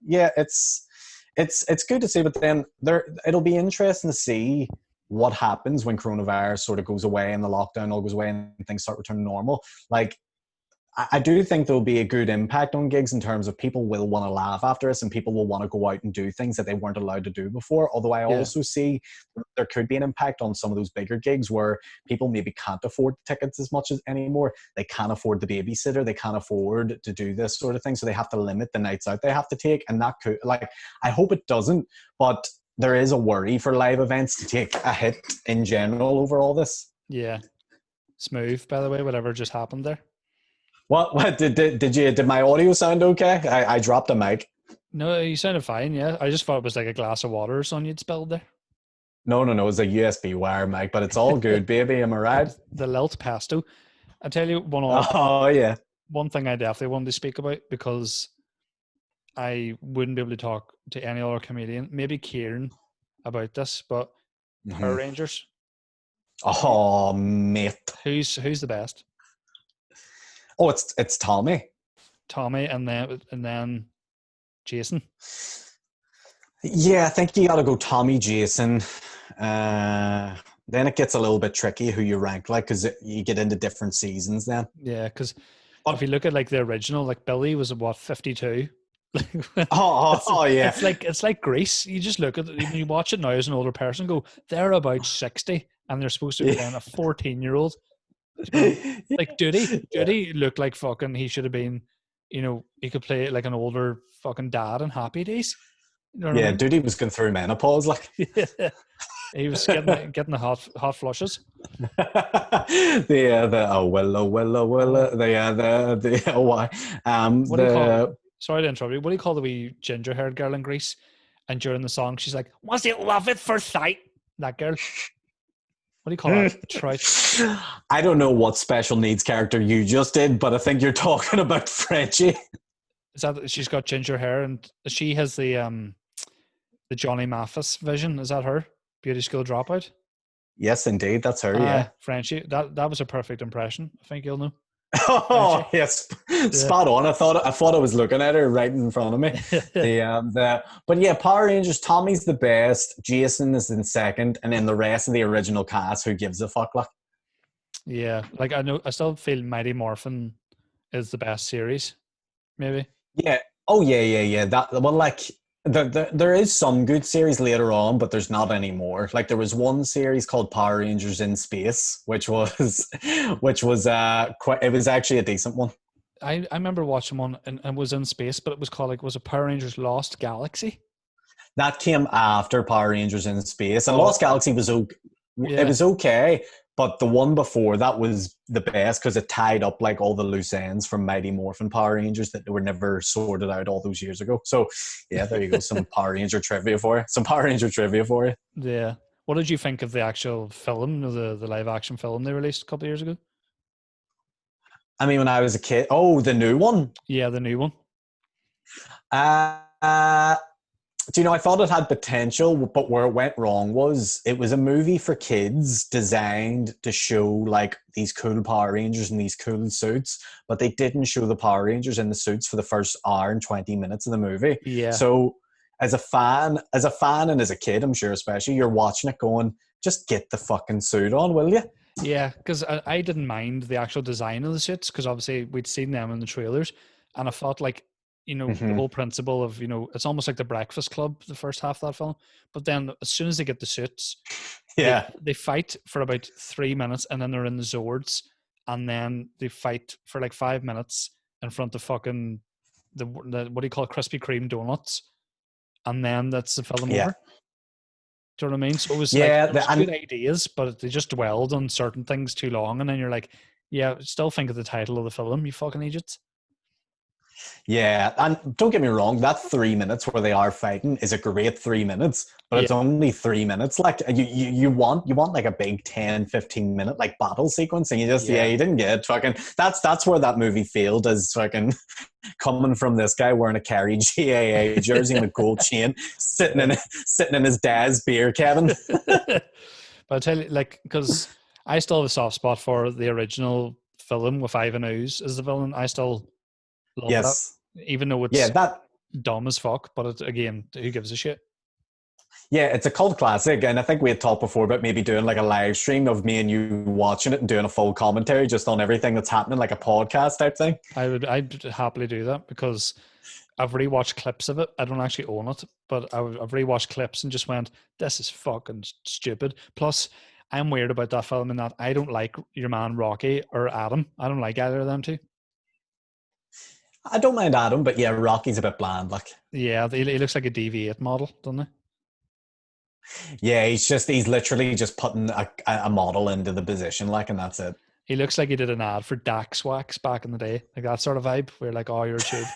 yeah, it's good to see, but then it'll be interesting to see what happens when coronavirus sort of goes away and the lockdown all goes away and things start returning to normal. Like, I do think there'll be a good impact on gigs in terms of people will want to laugh after us and people will want to go out and do things that they weren't allowed to do before. Although I Yeah. also see there could be an impact on some of those bigger gigs where people maybe can't afford tickets as much as anymore. They can't afford the babysitter. They can't afford to do this sort of thing. So they have to limit the nights out they have to take. And that could, like, I hope it doesn't, but there is a worry for live events to take a hit in general over all this. Yeah. Smooth, by the way, whatever just happened there. What did my audio sound okay? I dropped a mic. No, you sounded fine. Yeah, I just thought it was like a glass of water or something you'd spilled there. No, no, no. It's a USB wire mic, but it's all good, baby. Am I right? The LILT PESTO. I tell you Oh, yeah. one thing I definitely wanted to speak about, because I wouldn't be able to talk to any other comedian, maybe Kieran, about this, but Power Hmm. Rangers. Oh, mate. Who's the best? Oh, it's Tommy. Tommy, and then Jason. Yeah, I think you got to go Tommy, Jason. Then it gets a little bit tricky who you rank, like, because you get into different seasons then. Yeah, because if But you look at like the original, like Billy was what 52. it's yeah, it's like Grease. You just look at it, when you watch it now as an older person, go they're about 60, and they're supposed to be playing a 14-year-old. Like yeah, Judy looked like fucking. He should have been, he could play like an older fucking dad in Happy Days. You know what I yeah. mean? Dude, he was going through menopause, like. He was getting the hot flushes. The oh well the oh why What do you call? the Sorry to interrupt you. What do you call the wee ginger-haired girl in Greece? And during the song, she's like, "Was it love at first sight?" That girl. What do you call that? Trout. I don't know what special needs character you just did, but I think you're talking about Frenchie. Is that she's got ginger hair and she has the Johnny Mathis vision? Is that her? Beauty School Dropout. Yes, indeed, that's her. Yeah. Frenchie. That was a perfect impression. I think you'll know. Oh Frenchie. yes, Yeah. spot on. I thought I was looking at her right in front of me. But yeah, Power Rangers. Tommy's the best. Jason is in second, and then the rest of the original cast. Who gives a fuck? Like, Yeah. Like I still feel Mighty Morphin is the best series. Maybe. yeah. Oh yeah, yeah, yeah. That well, like there is some good series later on, but there's not anymore. Like there was one series called Power Rangers in Space, which was quite. It was actually a decent one. I remember watching one and was in space, but it was called was it Power Rangers Lost Galaxy? That came after Power Rangers in Space, and Oh, Lost Galaxy was okay. It yeah. was okay, but the one before that was the best because it tied up like all the loose ends from Mighty Morphin Power Rangers that were never sorted out all those years ago. So yeah, there you go. Some Power Ranger trivia for you. Some Power Ranger trivia for you. Yeah. What did you think of the actual film, the live action film they released a couple of years ago? I mean, when I was a kid, oh, the new one. Yeah, the new one. Uh, do you know, I thought it had potential, but where it went wrong was it was a movie for kids designed to show like these cool Power Rangers in these cool suits, but they didn't show the Power Rangers in the suits for the first hour and 20 minutes of the movie. Yeah. So as a fan and as a kid, I'm sure especially, you're watching it going, just get the fucking suit on, will you? Yeah, because I didn't mind the actual design of the suits because obviously we'd seen them in the trailers, and I thought like the Hmm. whole principle of it's almost like the Breakfast Club, the first half of that film. But then as soon as they get the suits, they Yeah. they fight for about 3 minutes, and then they're in the Zords, and then they fight for like 5 minutes in front of fucking the what do you call it, Krispy Kreme donuts, and then that's the film Yeah. over. Do you know what I mean? So it was like Yeah. it was good ideas, but they just dwelled on certain things too long, and then you're like, yeah, still think of the title of the film, you fucking idiots. Yeah, and don't get me wrong, that 3 minutes where they are fighting is a great 3 minutes, but Yeah, it's only 3 minutes. Like you want like a big 10-15 minute like battle sequence, and yeah. you didn't get it. Fucking that's where that movie failed, as fucking coming from this guy wearing a Kerry GAA jersey and a gold chain, sitting Yeah. in sitting in his dad's beer cabin. But I tell you, like, because I still have a soft spot for the original film with Ivan Ooze as the villain. I still love that, Yes. even though Yeah, it's that dumb as fuck. But again, who gives a shit? Yeah, it's a cult classic, and I think we had talked before about maybe doing like a live stream of me and you watching it and doing a full commentary just on everything that's happening, like a podcast type thing. I'd happily do that because I've rewatched clips of it. I don't actually own it, but I've rewatched clips and just went, "This is fucking stupid." Plus, I'm weird about that film in that I don't like your man Rocky or Adam. I don't like either of them two. I don't mind Adam, but yeah, Rocky's a bit bland. Like, Yeah, he looks like a DV8 model, doesn't he? yeah, he's literally just putting a model into the position, like, and that's it. He looks like he did an ad for Dax Wax back in the day, like that sort of vibe. Where like, oh, you're a tube.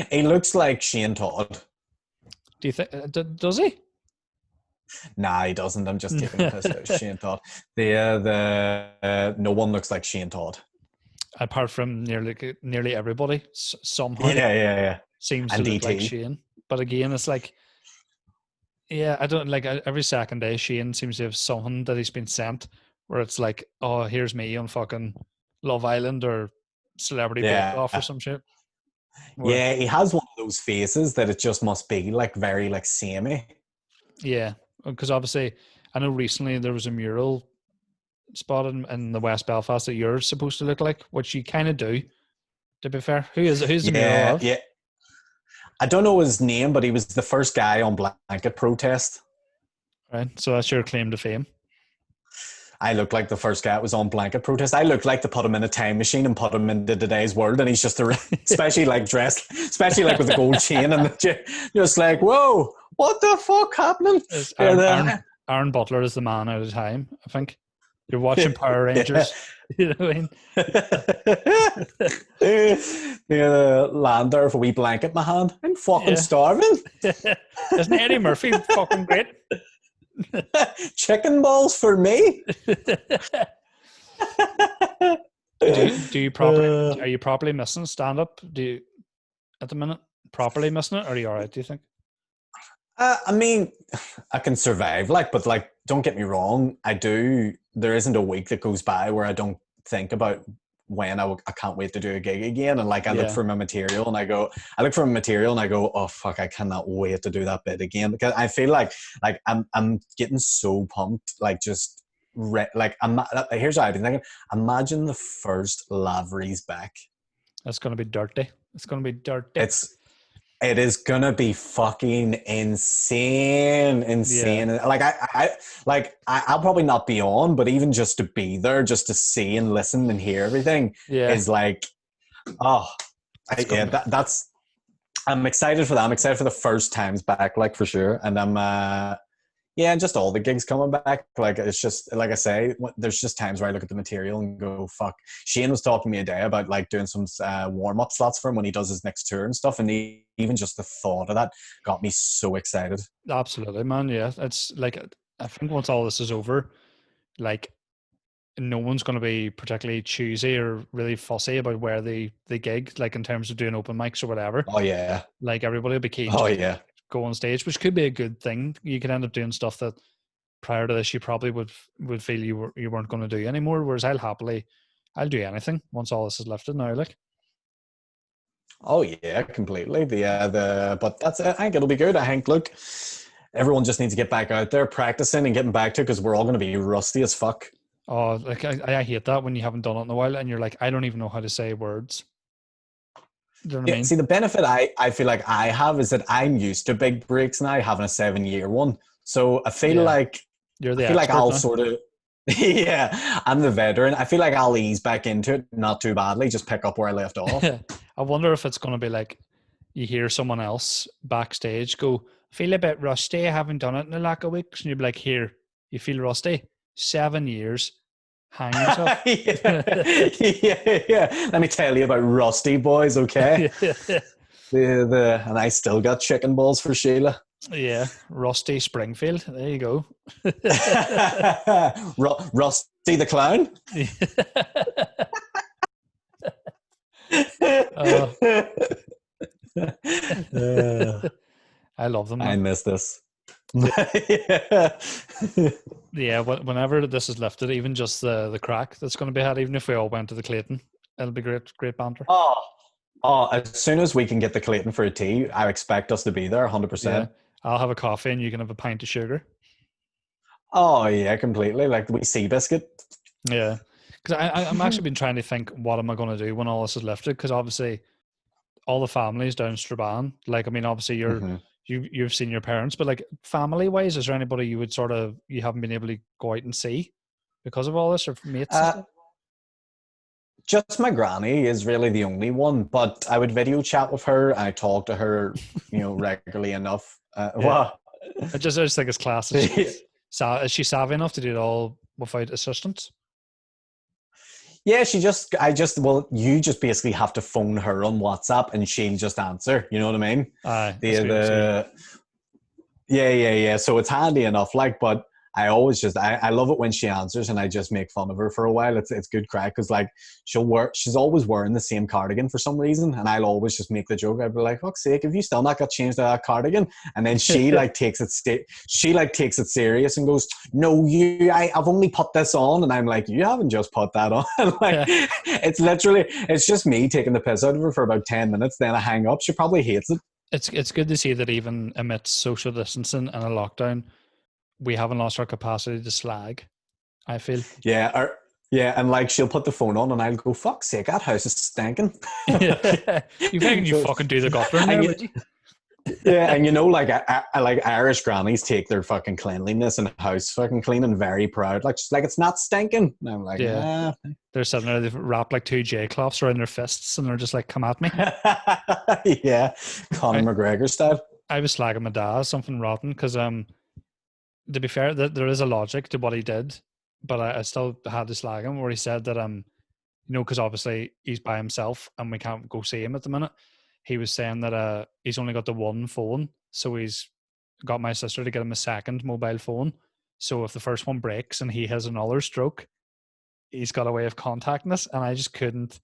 He looks like Shane Todd. Do you think? Does he? Nah, he doesn't. I'm just taking a piss out of Shane Todd. No one looks like Shane Todd. Apart from nearly everybody, somehow Yeah. seems to And look like DT. Shane. But again, it's like, yeah, I don't like every second day. Shane seems to have something that he's been sent where it's like, oh, here's me on fucking Love Island or Celebrity Bake Off or Yeah. some shit. Where, Yeah, he has one of those faces that it just must be like very like samey. yeah, because obviously, I know recently there was a mural spotted in the West Belfast that you're supposed to look like, which you kind of do. To be fair, who's the mural Yeah, of? yeah. I don't know his name, but he was the first guy on blanket protest. Right, so that's your claim to fame. I look like the first guy that was on blanket protest. I look like to put him in a time machine and put him into today's world, and he's just especially like dressed, especially like with the gold chain and just like, whoa, what the fuck happening? Aaron Butler is the man out of time. I think you're watching Power Rangers. You know what I mean? The land there with a wee blanket in my hand. I'm fucking starving. Isn't Eddie Murphy fucking great? Chicken balls for me. do you properly are you properly missing stand up? Do you at the minute properly missing it? Or are you all right? Do you think? I mean, I can survive, but don't get me wrong. I do. There isn't a week that goes by where I don't think about when I can't wait to do a gig again. And I look for my material and I go, oh fuck, I cannot wait to do that bit again, because I feel like I'm getting so pumped. Here's what I've been thinking. Imagine the first Lavery's back. It's going to be dirty. It's going to be dirty. It is gonna be fucking insane. Yeah. I'll probably not be on, but even just to be there, just to see and listen and hear everything is like, that's. I'm excited for that. I'm excited for the first times back, for sure, and I'm and just all the gigs coming back. It's just, like I say, there's just times where I look at the material and go, fuck. Shane was talking to me a day about doing some warm-up slots for him when he does his next tour and stuff. And even just the thought of that got me so excited. Absolutely, man. Yeah. It's I think once all this is over, no one's going to be particularly choosy or really fussy about where they gig, in terms of doing open mics or whatever. Oh, yeah. Everybody will be keen. Oh, yeah. Go on stage, which could be a good thing. You could end up doing stuff that prior to this you probably would feel you weren't going to do anymore. Whereas I'll do anything once all this is lifted now. Oh yeah, completely. But that's it. I think it'll be good. I think everyone just needs to get back out there practicing and getting back to it, because we're all going to be rusty as fuck. Oh, I hate that when you haven't done it in a while and you're like, I don't even know how to say words. Do you know what I mean? See, the benefit I feel like I have is that I'm used to big breaks now, having a 7-year one. So I feel like you're the I'll now. sort of I'm the veteran. I feel like I'll ease back into it, not too badly, just pick up where I left off. I wonder if it's going to be you hear someone else backstage go, feel a bit rusty, I haven't done it in a lack of weeks, and you'll be like, here, you feel rusty? 7 years. Hang yourself. yeah. Let me tell you about rusty, boys, okay? And I still got chicken balls for Sheila. Yeah, Rusty Springfield. There you go. Rusty the Clown. I love them. Man. I miss this. Yeah, whenever this is lifted, even just the crack that's going to be had, even if we all went to the Clayton, it'll be great banter. Oh, as soon as we can get the Clayton for a tea, I expect us to be there 100%. Yeah. I'll have a coffee and you can have a pint of sugar. Oh, yeah, completely. Like the wee sea biscuit. Yeah. Because I'm actually been trying to think, what am I going to do when all this is lifted? Because obviously all the families down Strabane, obviously you've seen your parents, but family-wise, is there anybody you would you haven't been able to go out and see because of all this, or mates and stuff? Just my granny is really the only one, but I would video chat with her. I talk to her, regularly enough. Well, I just think it's class. Is she savvy enough to do it all without assistance? Yeah, you just basically have to phone her on WhatsApp and she'll just answer. You know what I mean? Yeah. So it's handy enough, like, but I always just I love it when she answers and I just make fun of her for a while. It's good crack because like she's always wearing the same cardigan for some reason, and I'll always just make the joke. I'd be like, "Fuck's sake, have you still not got changed to that cardigan?" And then she like takes it serious and goes, "No, I've only put this on," and I'm like, "You haven't just put that on." Like it's just me taking the piss out of her for about 10 minutes. Then I hang up. She probably hates it. It's good to see that even amidst social distancing and a lockdown, we haven't lost our capacity to slag, I feel. Yeah, and like she'll put the phone on and I'll go, "Fuck's sake, that house is stinking." You reckon you fucking do the guttering there, would you? Yeah, and like I like Irish grannies take their fucking cleanliness and house fucking cleaning very proud. Like, she's like, "It's not stinking." And I'm like, yeah. They're sitting there, they've wrapped like 2 J cloths around their fists and they're just like, "Come at me." Yeah, Conor McGregor style. I was slagging my dad, something rotten, because to be fair, there is a logic to what he did, but I still had to slag him where he said that because obviously he's by himself and we can't go see him at the minute. He was saying that he's only got the one phone, so he's got my sister to get him a second mobile phone. So if the first one breaks and he has another stroke, he's got a way of contacting us. And I just couldn't,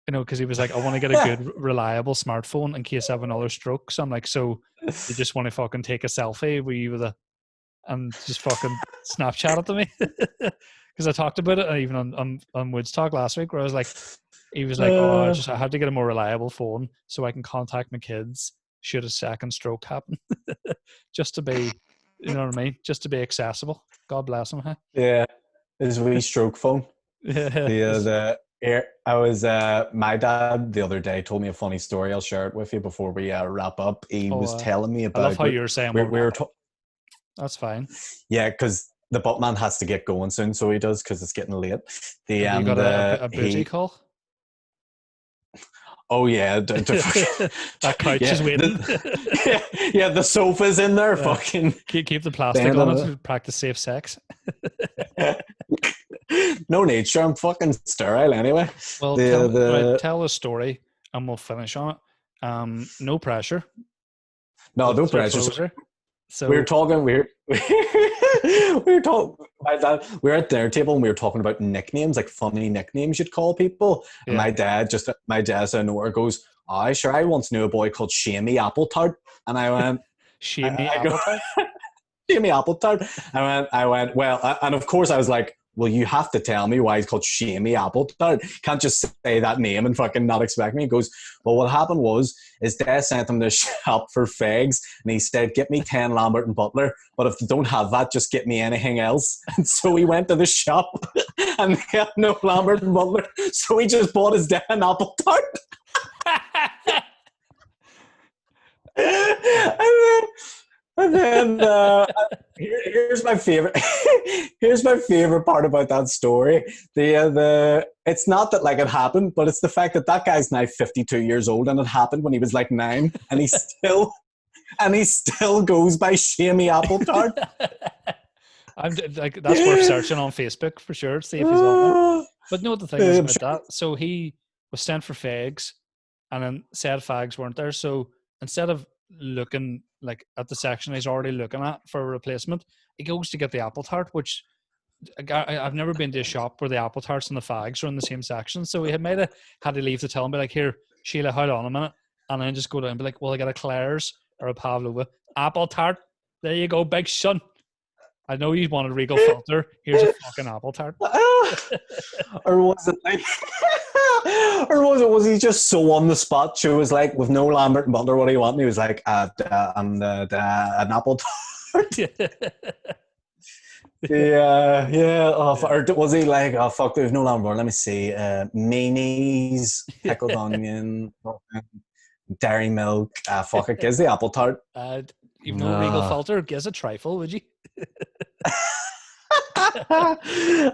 because he was like, "I want to get a good, reliable smartphone in case I have another stroke." So I'm like, "So you just want to fucking take a selfie and just fucking Snapchat it to me?" Because I talked about it even on WoodsTalk last week, where I was like, he was like, "Oh, I have to get a more reliable phone so I can contact my kids should a second stroke happen." Just to be, you know what I mean? Just to be accessible. God bless him. Huh? Yeah, his wee stroke phone. Yeah. I was my dad the other day told me a funny story. I'll share it with you before we wrap up. He was telling me I love about. how you're saying we were that's fine. Yeah, because the Buttman has to get going soon, so he does because it's getting late. Have you got a booty call? Oh yeah, that couch is waiting. The sofa's in there. Fucking keep the plastic on it to practice safe sex. No need, sure. I'm fucking sterile anyway. Well, tell the story and we'll finish on it. No pressure. No pressure. So we were talking. We were talking. We were at their table and we were talking about nicknames, like funny nicknames you'd call people. And my dad out of nowhere goes, "Oh, sure, I once knew a boy called Shamey Apple Tart," and I went, "Shamey Apple Tart." Shamey Apple Tart. I went. Well, and of course I was like, "Well, you have to tell me why he's called Shamey Apple Tart. Can't just say that name and fucking not expect me." He goes, "Well, what happened was his dad sent him to shop for fags, and he said, 'Get me 10 Lambert and Butler, but if they don't have that, just get me anything else.'" And so he went to the shop, and they had no Lambert and Butler, so he just bought his dad an Apple Tart. And then here's my favorite. Here's my favorite part about that story. It's not that like it happened, but it's the fact that guy's now 52 years old, and it happened when he was like 9, and he still goes by Shamey Apple Tart. I'm like, that's worth searching on Facebook for sure. See if he's on there. But no, the thing is about that. So he was sent for fags, and then said fags weren't there. So instead of looking like at the section he's already looking at for a replacement, he goes to get the apple tart, which I've never been to a shop where the apple tarts and the fags are in the same section. So he might have had to leave to tell him, be like, "Here, Sheila, hold on a minute," and then just go down and be like, "Well, I got a Claire's or a Pavlova apple tart. There you go, big son. I know you wanted Regal Filter. Here's a fucking apple tart." Or was it like, was he just so on the spot? She was like, with no Lambert and Butler, "What do you want?" And he was like, an apple tart. Yeah. Or was he like, "Oh fuck, there's no Lambert. Let me see, mayonnaise, pickled onion, dairy milk. Fuck it, gives the apple tart." You've no Regal Filter, gives a trifle, would you?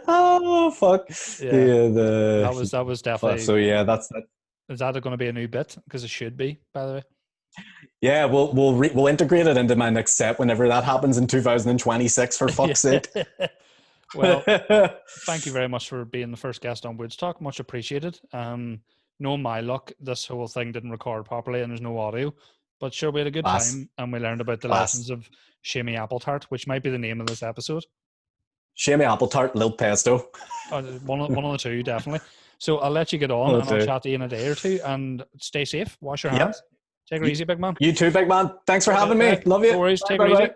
Oh fuck! Yeah, that was definitely. So yeah, that's that. Is that going to be a new bit? Because it should be, by the way. Yeah, we'll integrate it into my next set whenever that happens in 2026. For fuck's sake. Well, thank you very much for being the first guest on WoodsTalk. Much appreciated. Knowing my luck, this whole thing didn't record properly and there's no audio. But sure, we had a good Class. time, and we learned about the Class. legends of Shamey Apple Tart, which might be the name of this episode. Shamey apple tart, LILT pesto. One of the two, definitely. So I'll let you get on, and I'll chat to you in a day or two. And stay safe. Wash your hands. Take it easy, big man. You too, big man. Thanks for having me. Love you. No worries. Bye, Take bye, it easy. bye.